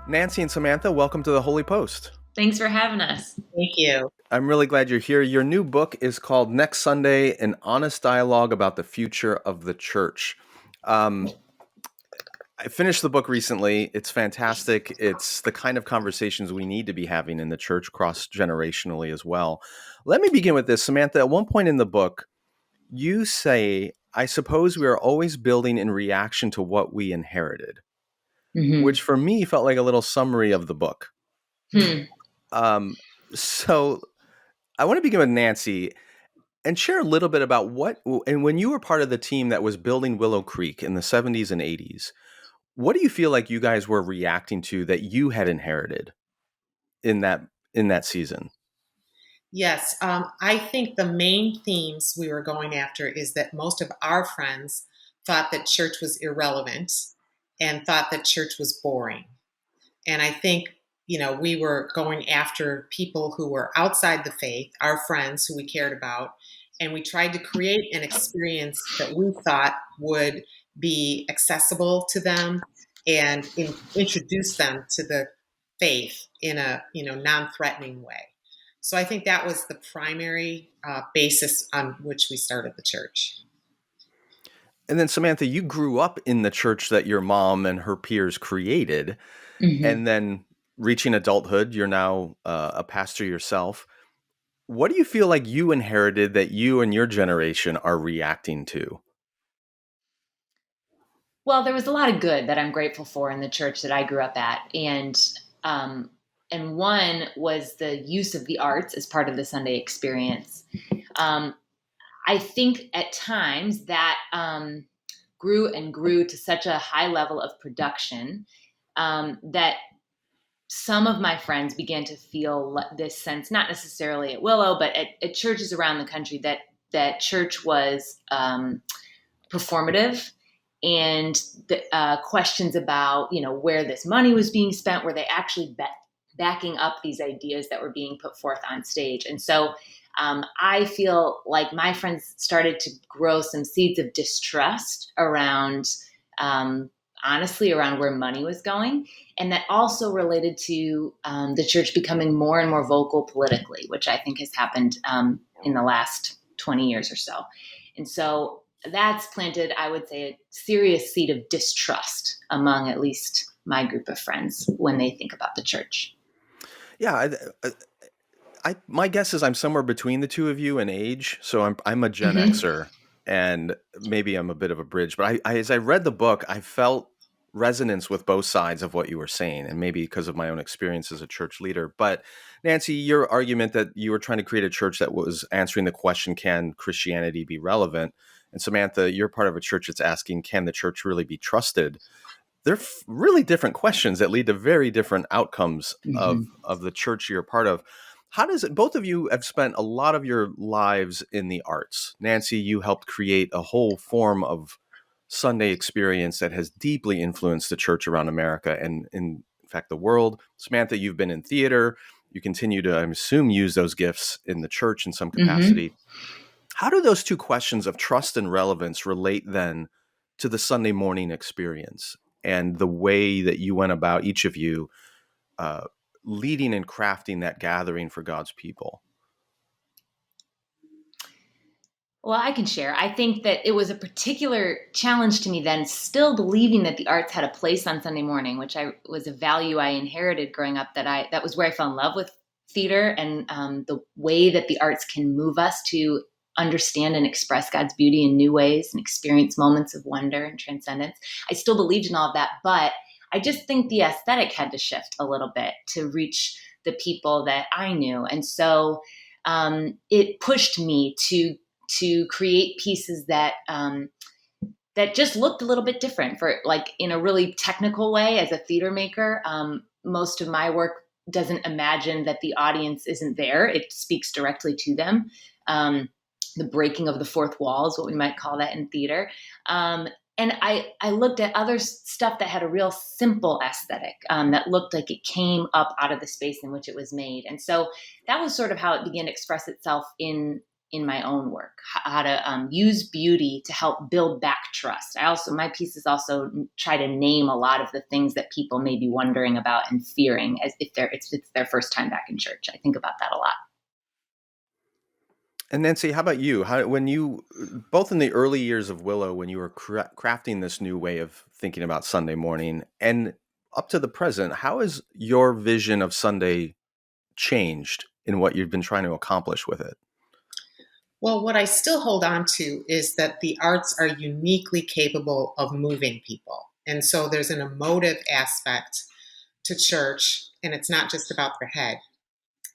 Speaker 1: Nancy and Samantha, welcome to the Holy Post.
Speaker 5: Thanks for having us.
Speaker 6: Thank you.
Speaker 3: I'm really glad you're here. Your new book is called Next Sunday, An Honest Dialogue About the Future of the Church. I finished the book recently. It's fantastic. It's the kind of conversations we need to be having in the church cross-generationally as well. Let me begin with this. Samantha, at one point in the book, you say, I suppose we are always building in reaction to what we inherited, which for me felt like a little summary of the book. So I want to begin with Nancy and share a little bit about and when you were part of the team that was building Willow Creek in the 70s and 80s, what do you feel like you guys were reacting to that you had inherited in that season?
Speaker 6: Yes, I think the main themes we were going after is that most of our friends thought that church was irrelevant and thought that church was boring. And I think, we were going after people who were outside the faith, our friends who we cared about, and we tried to create an experience that we thought would be accessible to them and introduce them to the faith in a non-threatening way. So I think that was the primary basis on which we started the church.
Speaker 3: And then Samantha, you grew up in the church that your mom and her peers created, and then reaching adulthood, you're now a pastor yourself. What do you feel like you inherited that you and your generation are reacting to?
Speaker 5: Well, there was a lot of good that I'm grateful for in the church that I grew up at. And one was the use of the arts as part of the Sunday experience. I think at times that grew and grew to such a high level of production that some of my friends began to feel this sense, not necessarily at Willow, but at churches around the country, that church was performative, and the questions about, where this money was being spent, were they actually backing up these ideas that were being put forth on stage. And so I feel like my friends started to grow some seeds of distrust around, honestly, around where money was going. And that also related to the church becoming more and more vocal politically, which I think has happened in the last 20 years or so. And so that's planted, I would say, a serious seed of distrust among at least my group of friends when they think about the church.
Speaker 3: Yeah, my guess is I'm somewhere between the two of you in age. So I'm a Gen Xer, and maybe I'm a bit of a bridge. But as I read the book, I felt resonance with both sides of what you were saying, and maybe because of my own experience as a church leader. But Nancy, your argument that you were trying to create a church that was answering the question, can Christianity be relevant? And Samantha, you're part of a church that's asking, can the church really be trusted? They're really different questions that lead to very different outcomes of the church you're a part of. How does it, both of you have spent a lot of your lives in the arts. Nancy, you helped create a whole form of Sunday experience that has deeply influenced the church around America and
Speaker 1: affect the world. Samantha, you've been in theater. You continue to, I assume, use those gifts in the church in some capacity. How do those two questions of trust and relevance relate then to the Sunday morning experience and the way that you went about, each of you, leading and crafting that gathering for God's people?
Speaker 5: Well, I can share. I think that it was a particular challenge to me then, still believing that the arts had a place on Sunday morning, which was a value I inherited growing up. That was where I fell in love with theater and the way that the arts can move us to understand and express God's beauty in new ways and experience moments of wonder and transcendence. I still believed in all of that, but I just think the aesthetic had to shift a little bit to reach the people that I knew. And so it pushed me to create pieces that that just looked a little bit different, for like in a really technical way. As a theater maker, most of my work doesn't imagine that the audience isn't there. It speaks directly to them. The breaking of the fourth wall is what we might call that in theater. And I looked at other stuff that had a real simple aesthetic that looked like it came up out of the space in which it was made. And so that was sort of how it began to express itself in my own work, how to use beauty to help build back trust. My pieces also try to name a lot of the things that people may be wondering about and fearing as if it's their first time back in church. I think about that a lot.
Speaker 1: And Nancy, how about you? When you, both in the early years of Willow, when you were crafting this new way of thinking about Sunday morning, and up to the present, how has your vision of Sunday changed in what you've been trying to accomplish with it?
Speaker 6: Well, what I still hold on to is that the arts are uniquely capable of moving people. And so there's an emotive aspect to church, and it's not just about the head.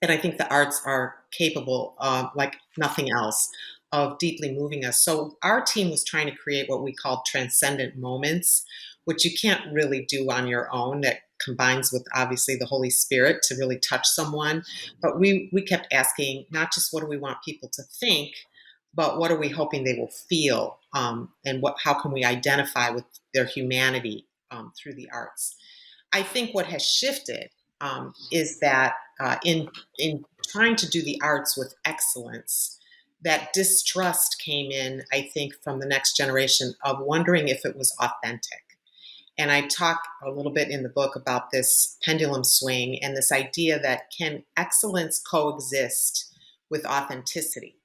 Speaker 6: And I think the arts are capable of, like nothing else, of deeply moving us. So our team was trying to create what we call transcendent moments, which you can't really do on your own, that combines with obviously the Holy Spirit to really touch someone. But we kept asking, not just what do we want people to think, but what are we hoping they will feel, and how can we identify with their humanity through the arts. I think what has shifted is that in trying to do the arts with excellence, that distrust came in, I think, from the next generation of wondering if it was authentic. And I talk a little bit in the book about this pendulum swing and this idea that can excellence coexist with authenticity?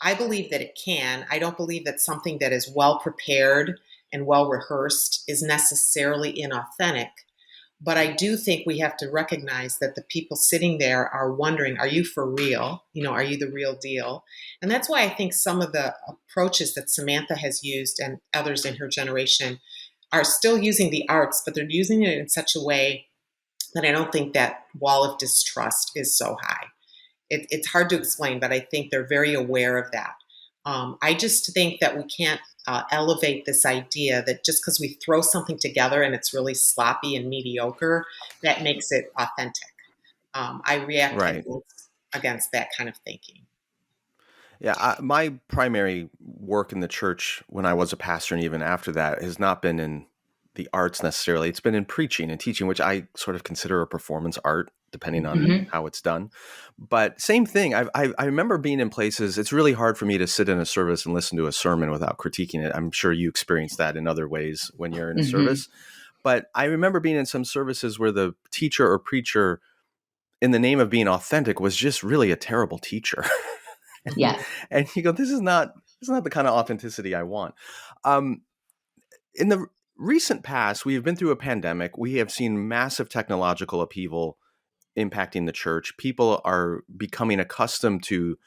Speaker 6: I believe that it can. I don't believe that something that is well prepared and well rehearsed is necessarily inauthentic. But I do think we have to recognize that the people sitting there are wondering, are you for real? Are you the real deal? And that's why I think some of the approaches that Samantha has used and others in her generation are still using the arts, but they're using it in such a way that I don't think that wall of distrust is so high. It's hard to explain, but I think they're very aware of that. I just think that we can't elevate this idea that just because we throw something together and it's really sloppy and mediocre, that makes it authentic. I react against that kind of thinking.
Speaker 1: Yeah, my primary work in the church when I was a pastor and even after that has not been in the arts necessarily. It's been in preaching and teaching, which I sort of consider a performance art, depending on how it's done. But same thing. I remember being in places. It's really hard for me to sit in a service and listen to a sermon without critiquing it. I'm sure you experience that in other ways when you're in a service. But I remember being in some services where the teacher or preacher, in the name of being authentic, was just really a terrible teacher.
Speaker 5: Yeah.
Speaker 1: And you go, this is not the kind of authenticity I want. In the recent past, we have been through a pandemic. We have seen massive technological upheaval impacting the church. People are becoming accustomed to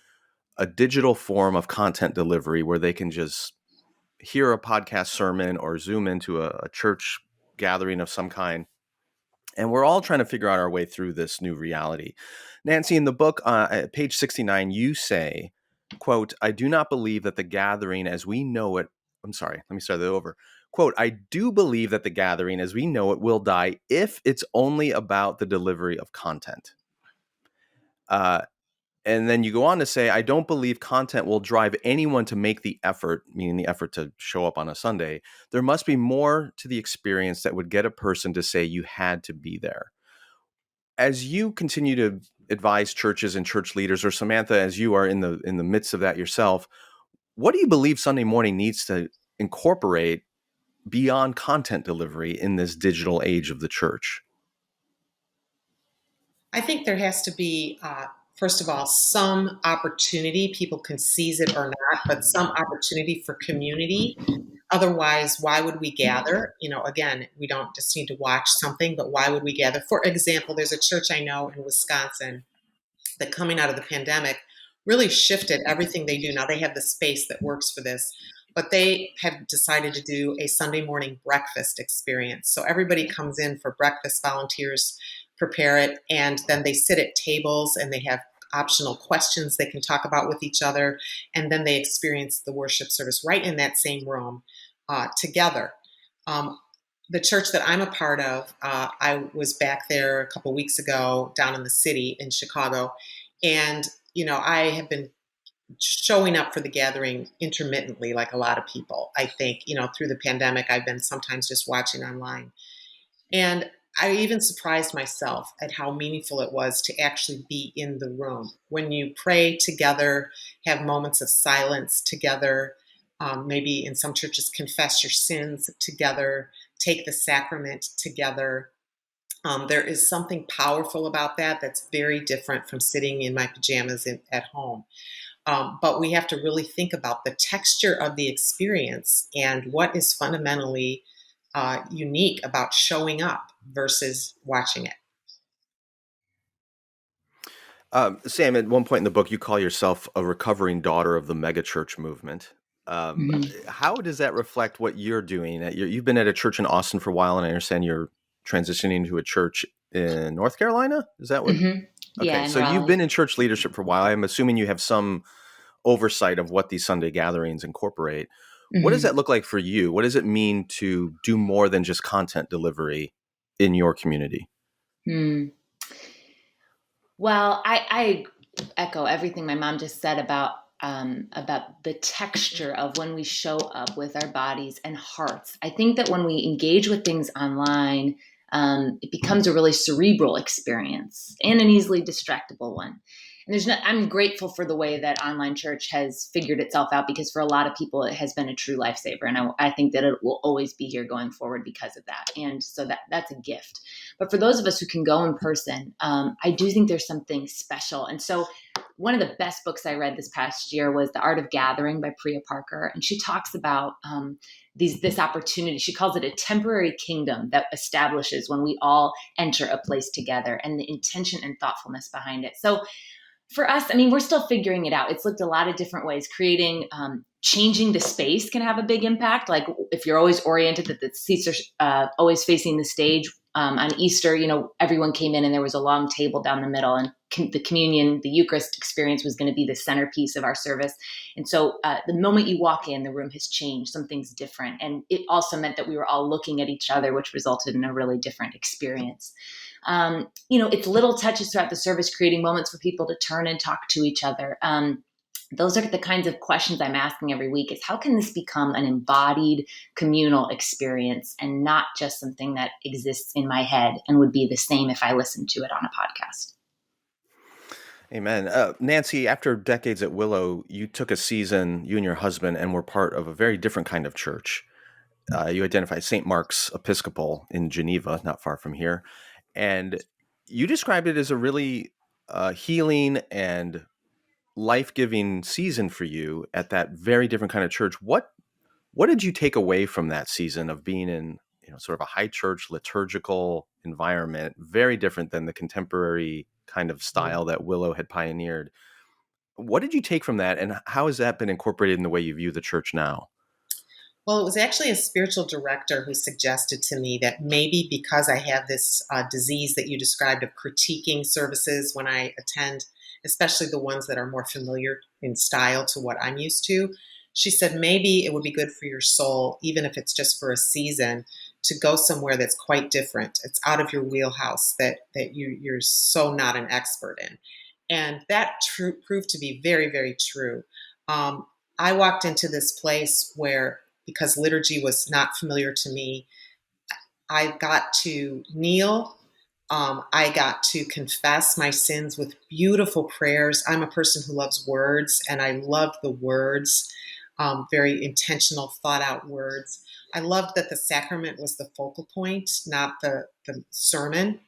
Speaker 1: a digital form of content delivery where they can just hear a podcast sermon or Zoom into a church gathering of some kind. And we're all trying to figure out our way through this new reality. Nancy, in the book, at page 69, you say, quote, I do not believe that the gathering as we know it, I'm sorry, let me start that over. Quote, I do believe that the gathering as we know it will die if it's only about the delivery of content. And then you go on to say, I don't believe content will drive anyone to make the effort, meaning the effort to show up on a Sunday. There must be more to the experience that would get a person to say you had to be there.
Speaker 3: as you continue to advise churches and church leaders, or Samantha, as you are in the midst of that yourself, what do you believe Sunday morning needs to incorporate beyond content delivery in this digital age of the church?
Speaker 6: I think there has to be, first of all, some opportunity. People can seize it or not, but some opportunity for community. Otherwise, why would we gather? Again, we don't just need to watch something, but why would we gather? For example, there's a church I know in Wisconsin that, coming out of the pandemic, really shifted everything they do. Now they have the space that works for this, but they have decided to do a Sunday morning breakfast experience. So everybody comes in for breakfast, volunteers prepare it, and then they sit at tables and they have optional questions they can talk about with each other, and then they experience the worship service right in that same room together. The church that I'm a part of, I was back there a couple weeks ago down in the city in Chicago, and I have been showing up for the gathering intermittently, like a lot of people. I think through the pandemic, I've been sometimes just watching online, and I even surprised myself at how meaningful it was to actually be in the room. When you pray together, have moments of silence together, maybe in some churches confess your sins together, take the sacrament together. There is something powerful about that that's very different from sitting in my pajamas at home. But we have to really think about the texture of the experience and what is fundamentally unique about showing up versus watching it.
Speaker 3: Sam, at one point in the book, you call yourself a recovering daughter of the megachurch movement. How does that reflect what you're doing? You've been at a church in Austin for a while, and I understand you're transitioning to a church in North Carolina. Is that what?
Speaker 5: Okay, yeah,
Speaker 3: so you've been in church leadership for a while. I'm assuming you have some oversight of what these Sunday gatherings incorporate. What does that look like for you? What does it mean to do more than just content delivery in your community?
Speaker 5: Well, I echo everything my mom just said about the texture of when we show up with our bodies and hearts. I think that when we engage with things online, it becomes a really cerebral experience and an easily distractible one. And I'm grateful for the way that online church has figured itself out, because for a lot of people, it has been a true lifesaver. And I think that it will always be here going forward because of that. And so that's a gift. But for those of us who can go in person, I do think there's something special. And so one of the best books I read this past year was The Art of Gathering by Priya Parker. And she talks about this opportunity. She calls it a temporary kingdom that establishes when we all enter a place together, and the intention and thoughtfulness behind it. So for us, I mean, we're still figuring it out. It's looked a lot of different ways. Changing the space can have a big impact. Like if you're always oriented that the seats are always facing the stage. On Easter, everyone came in and there was a long table down the middle, and the communion, the Eucharist experience was going to be the centerpiece of our service. And so the moment you walk in, the room has changed. Something's different. And it also meant that we were all looking at each other, which resulted in a really different experience. It's little touches throughout the service, creating moments for people to turn and talk to each other. Those are the kinds of questions I'm asking every week, is how can this become an embodied communal experience and not just something that exists in my head and would be the same if I listened to it on a podcast?
Speaker 3: Amen. Nancy, after decades at Willow, you took a season, you and your husband, and were part of a very different kind of church. You identify St. Mark's Episcopal in Geneva, not far from here. And you described it as a really healing and life-giving season for you at that very different kind of church. What did you take away from that season of being in, sort of a high church liturgical environment, very different than the contemporary kind of style that Willow had pioneered? What did you take from that, and how has that been incorporated in the way you view the church now?
Speaker 6: Well, it was actually a spiritual director who suggested to me that maybe because I have this disease that you described of critiquing services when I attend, especially the ones that are more familiar in style to what I'm used to, she said maybe it would be good for your soul, even if it's just for a season, to go somewhere that's quite different. It's out of your wheelhouse that you're so not an expert in. And that proved to be very, very true. I walked into this place where, because liturgy was not familiar to me, I got to kneel I got to confess my sins with beautiful prayers. I'm a person who loves words, and I loved the words, very intentional, thought out words. I loved that the sacrament was the focal point, not the sermon.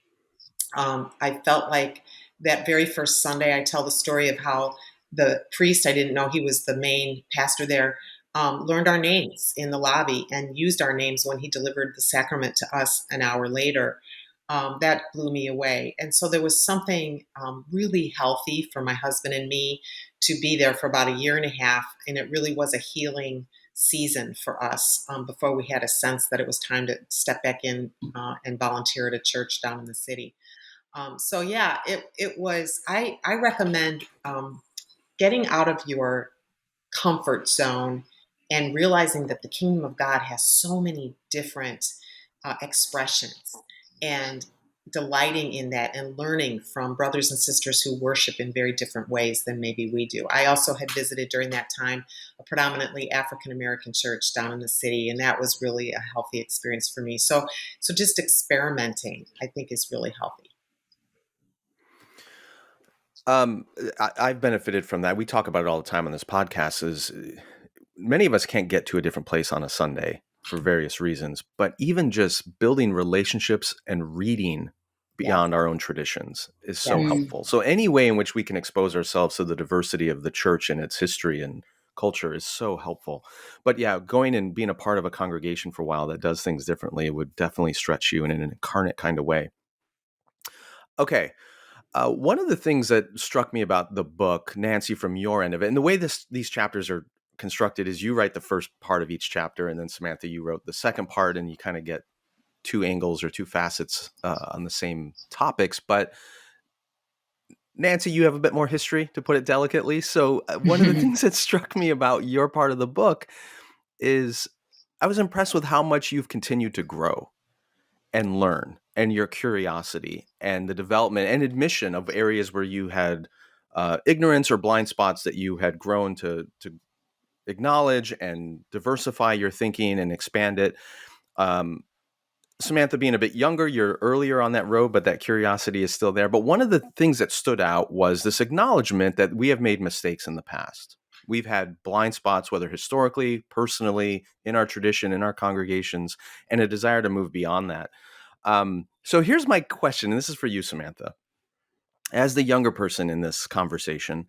Speaker 6: I felt like that very first Sunday, I tell the story of how the priest, I didn't know he was the main pastor there, learned our names in the lobby and used our names when he delivered the sacrament to us an hour later. That blew me away. And so there was something really healthy for my husband and me to be there for about a year and a half. And it really was a healing season for us before we had a sense that it was time to step back in and volunteer at a church down in the city. So yeah, it was, I recommend getting out of your comfort zone and realizing that the kingdom of God has so many different expressions, and delighting in that and learning from brothers and sisters who worship in very different ways than maybe we do. I also had visited during that time a predominantly African-American church down in the city, and that was really a healthy experience for me. So just experimenting, I think, is really healthy.
Speaker 1: I've benefited from that. We talk about it all the time on this podcast. Is many of us can't get to a different place on a Sunday for various reasons, but even just building relationships and reading beyond our own traditions is so helpful. So any way in which we can expose ourselves to the diversity of the church and its history and culture is so helpful. But yeah, going and being a part of a congregation for a while that does things differently would definitely stretch you in an incarnate kind of way. Okay. One of the things that struck me about the book, Nancy, from your end of it, and the way these chapters are constructed is you write the first part of each chapter, and then Samantha, you wrote the second part, and you kind of get two angles or two facets on the same topics. But Nancy, you have a bit more history, to put it delicately. So one of the things that struck me about your part of the book is I was impressed with how much you've continued to grow and learn, and your curiosity and the development and admission of areas where you had ignorance or blind spots that you had grown to acknowledge and diversify your thinking and expand it. Samantha, being a bit younger, you're earlier on that road, but that curiosity is still there. But one of the things that stood out was this acknowledgement that we have made mistakes in the past. We've had blind spots, whether historically, personally, in our tradition, in our congregations, and a desire to move beyond that. So here's my question, and this is for you, Samantha. As the younger person in this conversation,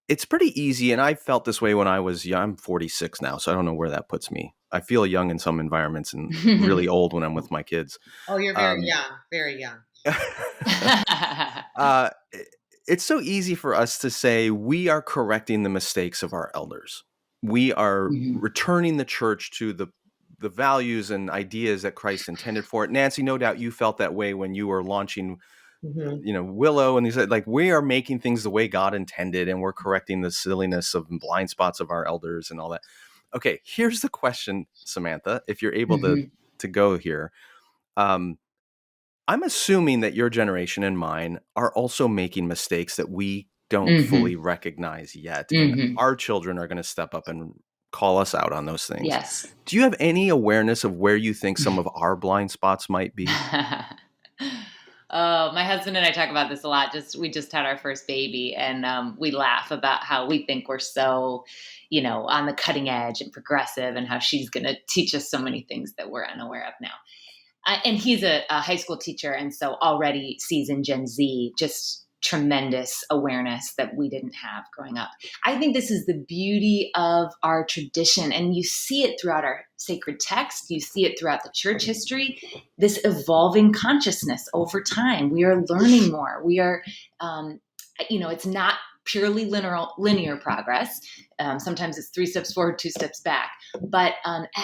Speaker 1: it's pretty easy, and I felt this way when I was young. I'm 46 now, so I don't know where that puts me. I feel young in some environments and really old when I'm with my kids.
Speaker 6: Oh, you're very young, very young.
Speaker 1: It's so easy for us to say we are correcting the mistakes of our elders. We are returning the church to the values and ideas that Christ intended for it. Nancy, no doubt you felt that way when you were launching Willow, and he said, like, we are making things the way God intended, and we're correcting the silliness of blind spots of our elders and all that. Okay, here's the question, Samantha, if you're able to go here. I'm assuming that your generation and mine are also making mistakes that we don't fully recognize yet. And our children are going to step up and call us out on those things.
Speaker 5: Yes.
Speaker 1: Do you have any awareness of where you think some of our blind spots might be?
Speaker 5: Oh, my husband and I talk about this a lot. We just had our first baby, and we laugh about how we think we're so, on the cutting edge and progressive, and how she's going to teach us so many things that we're unaware of now. And he's a high school teacher, and so already sees in Gen Z just tremendous awareness that we didn't have growing up. I think this is the beauty of our tradition, and you see it throughout our sacred text. You see it throughout the church history, this evolving consciousness over time. We are learning more. We are, it's not purely linear progress. Sometimes it's 3 steps forward, 2 steps back. But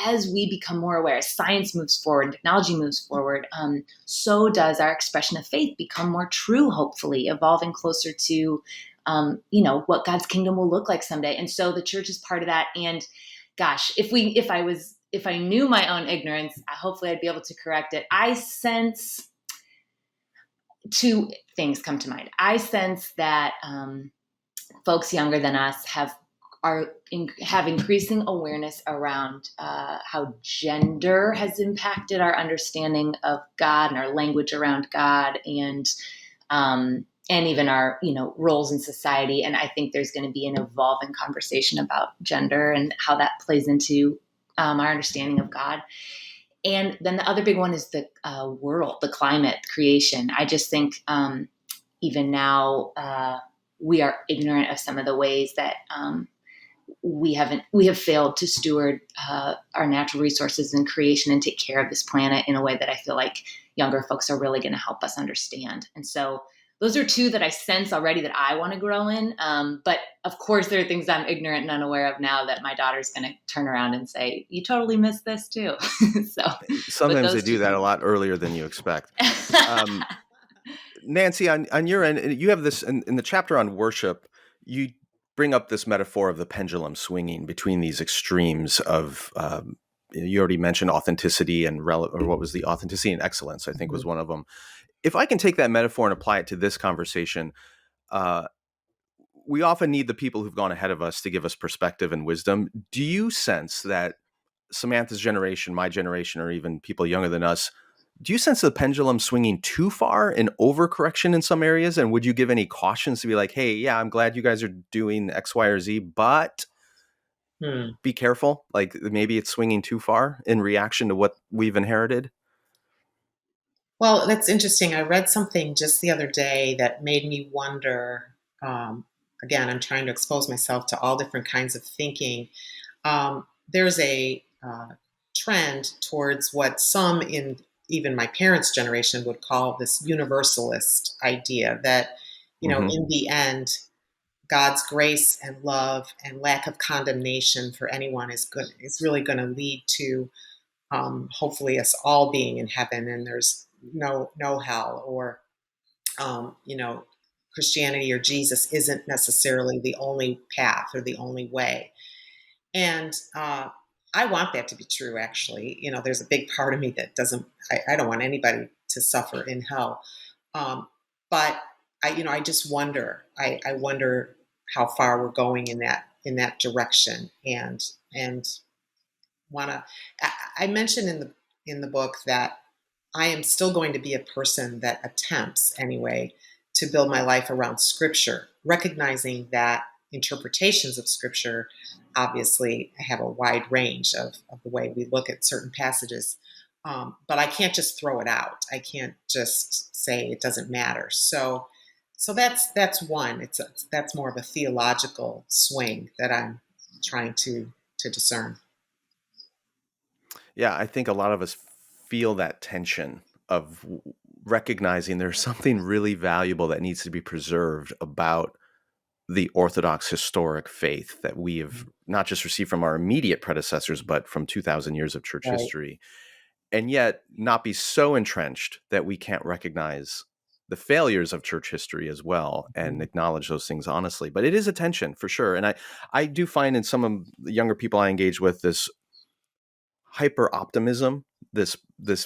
Speaker 5: as we become more aware, as science moves forward, technology moves forward, so does our expression of faith become more true, hopefully, evolving closer to, what God's kingdom will look like someday. And so the church is part of that. And gosh, if I knew my own ignorance, hopefully I'd be able to correct it. I sense 2 things come to mind. I sense that folks younger than us have increasing awareness around how gender has impacted our understanding of God and our language around God, and even our roles in society. And I think there's going to be an evolving conversation about gender and how that plays into our understanding of God. And then the other big one is the world, the climate, creation. I just think even now we are ignorant of some of the ways that we have failed to steward our natural resources and creation and take care of this planet in a way that I feel like younger folks are really going to help us understand. And so those are two that I sense already that I want to grow in. But of course, there are things I'm ignorant and unaware of now that my daughter's going to turn around and say, you totally missed this too. So
Speaker 3: sometimes they do that a lot earlier than you expect. Nancy, on your end, you have this in the chapter on worship, you bring up this metaphor of the pendulum swinging between these extremes of, you already mentioned authenticity and authenticity and excellence, I think was one of them. If I can take that metaphor and apply it to this conversation, we often need the people who've gone ahead of us to give us perspective and wisdom. Do you sense that Samantha's generation, my generation, or even people younger than us, do you sense the pendulum swinging too far in overcorrection in some areas? And would you give any cautions to be like, hey, yeah, I'm glad you guys are doing X, Y, or Z, but be careful. Like maybe it's swinging too far in reaction to what we've inherited?
Speaker 6: Well, that's interesting. I read something just the other day that made me wonder. Again, I'm trying to expose myself to all different kinds of thinking. There's a trend towards what some in even my parents' generation would call this universalist idea that, in the end, God's grace and love and lack of condemnation for anyone is really going to lead to hopefully us all being in heaven, and there's no hell, or Christianity or Jesus isn't necessarily the only path or the only way. And I want that to be true, actually. There's a big part of me that I don't want anybody to suffer in hell. But I just wonder, I wonder how far we're going in that direction, and I mentioned in the book that I am still going to be a person that attempts anyway to build my life around Scripture, recognizing that interpretations of Scripture obviously have a wide range of the way we look at certain passages. But I can't just throw it out. I can't just say it doesn't matter. So that's one. That's more of a theological swing that I'm trying to discern.
Speaker 3: Yeah, I think a lot of us feel that tension of recognizing there's something really valuable that needs to be preserved about the Orthodox historic faith that we have not just received from our immediate predecessors, but from 2,000 years of church history, and yet not be so entrenched that we can't recognize the failures of church history as well and acknowledge those things honestly. But it is a tension for sure. And I do find in some of the younger people I engage with this hyper optimism, this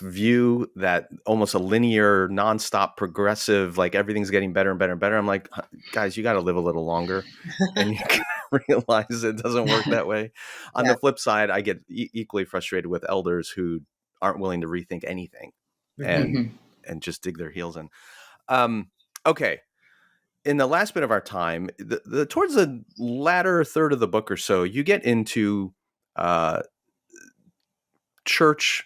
Speaker 3: view that almost a linear, nonstop progressive, like everything's getting better and better and better. I'm like, guys, you got to live a little longer and you can realize it doesn't work that way. On the flip side, I get equally frustrated with elders who aren't willing to rethink anything and just dig their heels in. Okay. In the last bit of our time, towards the latter third of the book or so, you get into church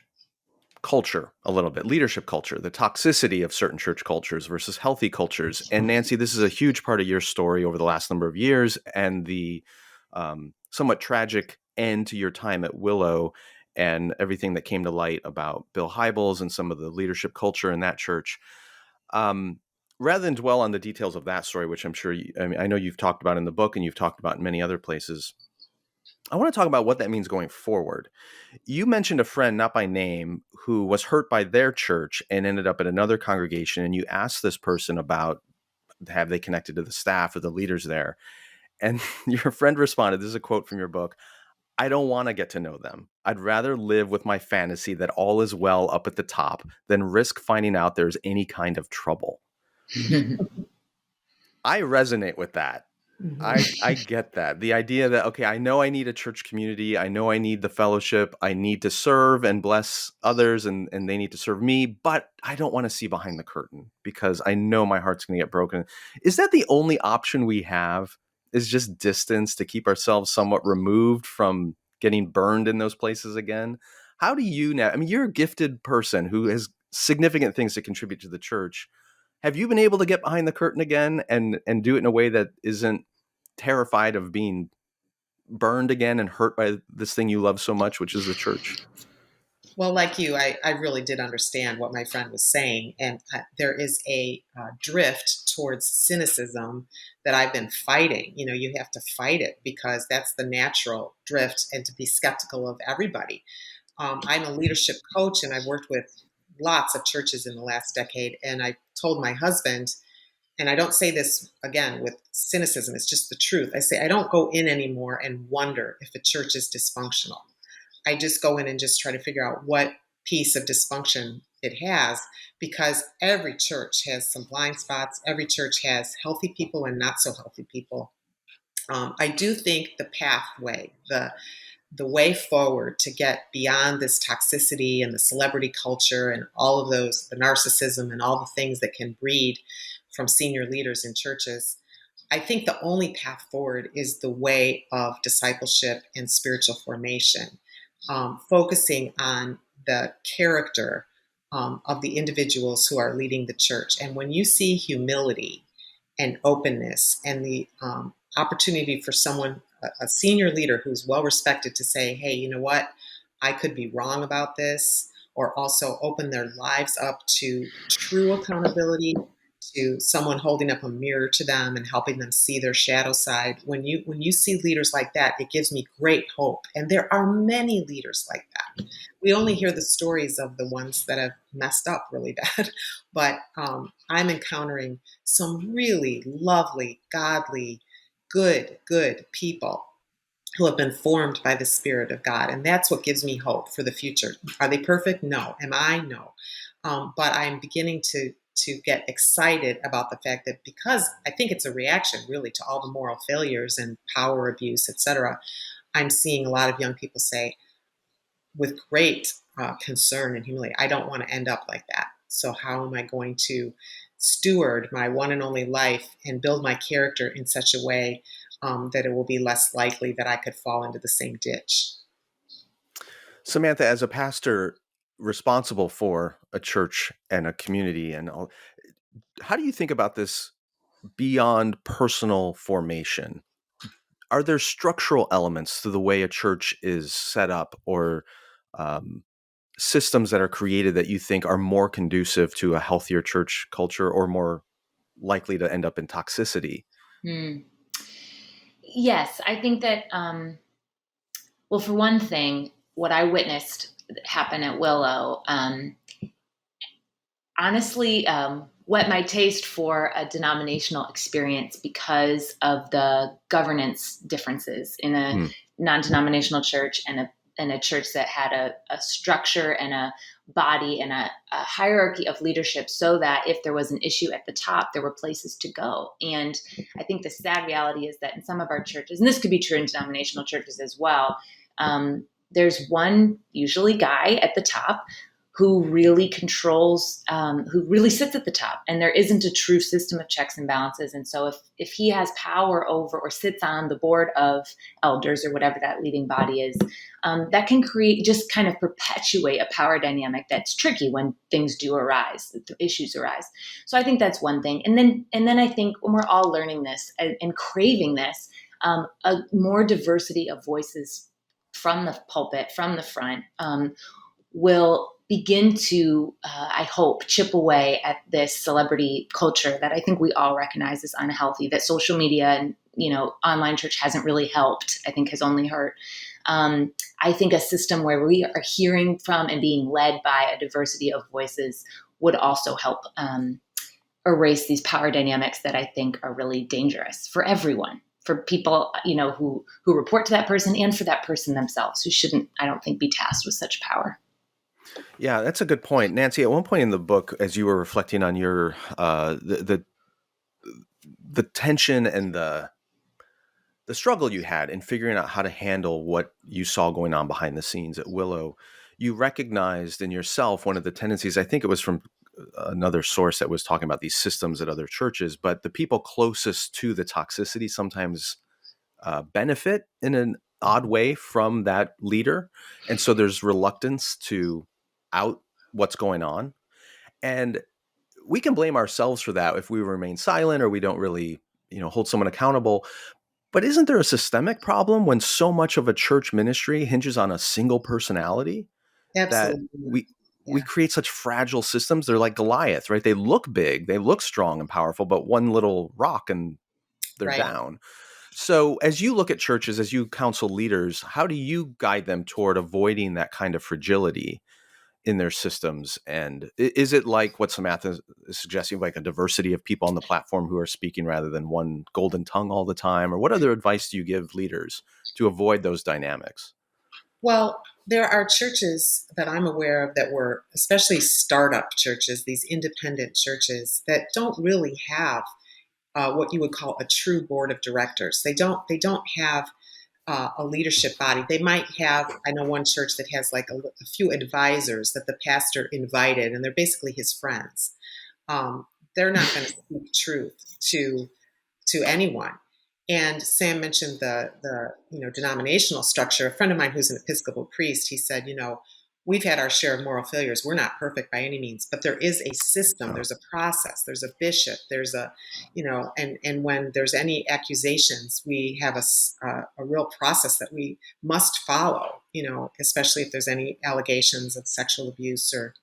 Speaker 3: culture a little bit, leadership culture, the toxicity of certain church cultures versus healthy cultures. And Nancy, this is a huge part of your story over the last number of years and the somewhat tragic end to your time at Willow and everything that came to light about Bill Hybels and some of the leadership culture in that church. Rather than dwell on the details of that story, which I'm sure I know you've talked about in the book and you've talked about in many other places, I want to talk about what that means going forward. You mentioned a friend, not by name, who was hurt by their church and ended up at another congregation. And you asked this person about, have they connected to the staff or the leaders there? And your friend responded, this is a quote from your book, "I don't want to get to know them. I'd rather live with my fantasy that all is well up at the top than risk finding out there's any kind of trouble." I resonate with that. I get that. The idea that, okay, I know I need a church community. I know I need the fellowship. I need to serve and bless others and they need to serve me, but I don't want to see behind the curtain because I know my heart's going to get broken. Is that the only option we have, is just distance to keep ourselves somewhat removed from getting burned in those places again? How do you now? I mean, you're a gifted person who has significant things to contribute to the church. Have you been able to get behind the curtain again and do it in a way that isn't terrified of being burned again and hurt by this thing you love so much, which is the church?
Speaker 6: Well, like you, I really did understand what my friend was saying. And there is a drift towards cynicism that I've been fighting. You know, you have to fight it because that's the natural drift, and to be skeptical of everybody. I'm a leadership coach, and I've worked with lots of churches in the last decade. And I told my husband, and I don't say this again with cynicism, it's just the truth. I say, I don't go in anymore and wonder if a church is dysfunctional. I just go in and just try to figure out what piece of dysfunction it has, because every church has some blind spots. Every church has healthy people and not so healthy people. I do think the pathway, the way forward to get beyond this toxicity and the celebrity culture and all of those, the narcissism and all the things that can breed from senior leaders in churches, I think the only path forward is the way of discipleship and spiritual formation, focusing on the character of the individuals who are leading the church. And when you see humility and openness and the opportunity for someone, a senior leader who's well respected, to say, hey, you know what, I could be wrong about this, or also open their lives up to true accountability, to someone holding up a mirror to them and helping them see their shadow side. When you see leaders like that, it gives me great hope. And there are many leaders like that. We only hear the stories of the ones that have messed up really bad. But I'm encountering some really lovely, godly, good people who have been formed by the Spirit of God. And that's what gives me hope for the future. Are they perfect? No. Am I? No. But I'm beginning to get excited about the fact that, because I think it's a reaction really to all the moral failures and power abuse, etc., I'm seeing a lot of young people say with great concern and humility, I don't want to end up like that. So how am I going to steward my one and only life and build my character in such a way that it will be less likely that I could fall into the same ditch?
Speaker 3: Samantha, as a pastor responsible for a church and a community and all, how do you think about this beyond personal formation? Are there structural elements to the way a church is set up, or systems that are created that you think are more conducive to a healthier church culture or more likely to end up in toxicity?
Speaker 5: Yes, I think that, well, for one thing, what I witnessed happen at Willow, honestly, whet my taste for a denominational experience because of the governance differences in a non-denominational church and a church that had a structure and a body and a hierarchy of leadership, so that if there was an issue at the top, there were places to go. And I think the sad reality is that in some of our churches, and this could be true in denominational churches as well, there's one usually guy at the top who really controls, who really sits at the top, and there isn't a true system of checks and balances. And so if he has power over or sits on the board of elders or whatever that leading body is, that can just kind of perpetuate a power dynamic that's tricky when things do arise, issues arise. So I think that's one thing. And then I think when we're all learning this and craving this, a more diversity of voices from the pulpit, from the front, will begin to, I hope, chip away at this celebrity culture that I think we all recognize as unhealthy, that social media and, online church hasn't really helped, I think has only hurt. I think a system where we are hearing from and being led by a diversity of voices would also help erase these power dynamics that I think are really dangerous for everyone, for people, who report to that person and for that person themselves, who shouldn't, I don't think, be tasked with such power.
Speaker 3: Yeah, that's a good point. Nancy, at one point in the book, as you were reflecting on your the tension and the
Speaker 1: the struggle you had in figuring out how to handle what you saw going on behind the scenes at Willow, you recognized in yourself one of the tendencies. I think it was from another source that was talking about these systems at other churches, but the people closest to the toxicity sometimes benefit in an odd way from that leader. And so there's reluctance to out what's going on. And we can blame ourselves for that if we remain silent or we don't really, hold someone accountable. But isn't there a systemic problem when so much of a church ministry hinges on a single personality?
Speaker 6: Absolutely.
Speaker 1: That we create such fragile systems. They're like Goliath, right? They look big, they look strong and powerful, but one little rock and they're down. So as you look at churches, as you counsel leaders, how do you guide them toward avoiding that kind of fragility in their systems? And is it like what Samantha is suggesting, like a diversity of people on the platform who are speaking rather than one golden tongue all the time? Or what other advice do you give leaders to avoid those dynamics?
Speaker 6: Well, there are churches that I'm aware of that were, especially startup churches, these independent churches that don't really have what you would call a true board of directors. They don't have a leadership body. They might have, I know one church that has like a few advisors that the pastor invited, and they're basically his friends. They're not going to speak truth to anyone. And Sam mentioned the denominational structure. A friend of mine who's an Episcopal priest, he said, we've had our share of moral failures. We're not perfect by any means, but there is a system. There's a process. There's a bishop. There's a, and when there's any accusations, we have a real process that we must follow, especially if there's any allegations of sexual abuse or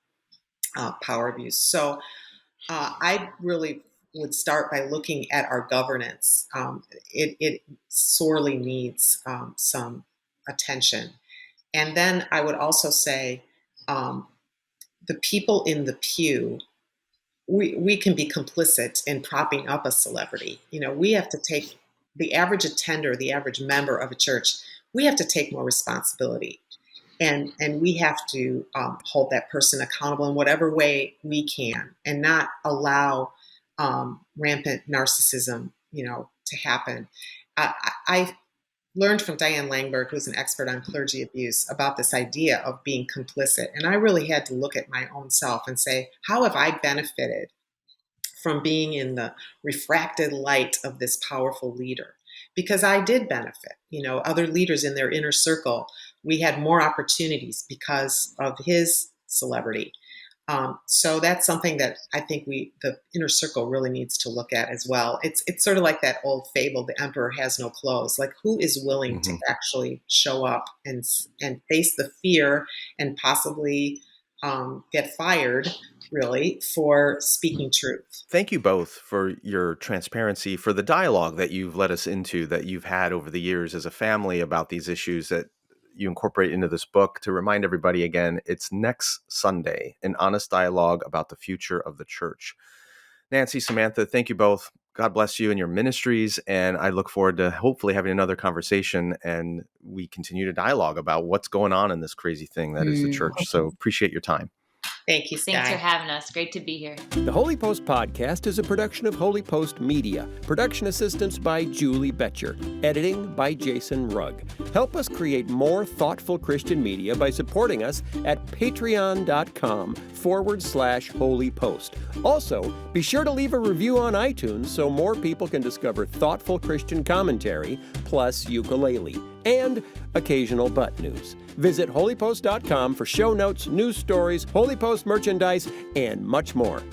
Speaker 6: power abuse. So I really would start by looking at our governance. It sorely needs some attention. And then I would also say the people in the pew, we can be complicit in propping up a celebrity. We have to take the average attender, the average member of a church, we have to take more responsibility. And we have to hold that person accountable in whatever way we can and not allow rampant narcissism, to happen. I learned from Diane Langberg, who's an expert on clergy abuse, about this idea of being complicit. And I really had to look at my own self and say, how have I benefited from being in the refracted light of this powerful leader? Because I did benefit. Other leaders in their inner circle, we had more opportunities because of his celebrity. So that's something that I think the inner circle really needs to look at as well. It's sort of like that old fable, the emperor has no clothes. Like, who is willing to actually show up and face the fear and possibly get fired, really, for speaking truth?
Speaker 1: Thank you both for your transparency, for the dialogue that you've led us into, that you've had over the years as a family about these issues that you incorporate into this book. To remind everybody again, it's next Sunday, an honest dialogue about the future of the church. Nancy, Samantha, thank you both. God bless you and your ministries. And I look forward to hopefully having another conversation and we continue to dialogue about what's going on in this crazy thing that is the church. So appreciate your time.
Speaker 6: Thank you, Skye.
Speaker 5: Thanks for having us. Great to be here.
Speaker 2: The Holy Post Podcast is a production of Holy Post Media. Production assistance by Julie Betcher. Editing by Jason Rugg. Help us create more thoughtful Christian media by supporting us at patreon.com/Holy Post. Also, be sure to leave a review on iTunes so more people can discover thoughtful Christian commentary, plus ukulele, and occasional butt news. Visit holypost.com for show notes, news stories, Holy Post merchandise, and much more.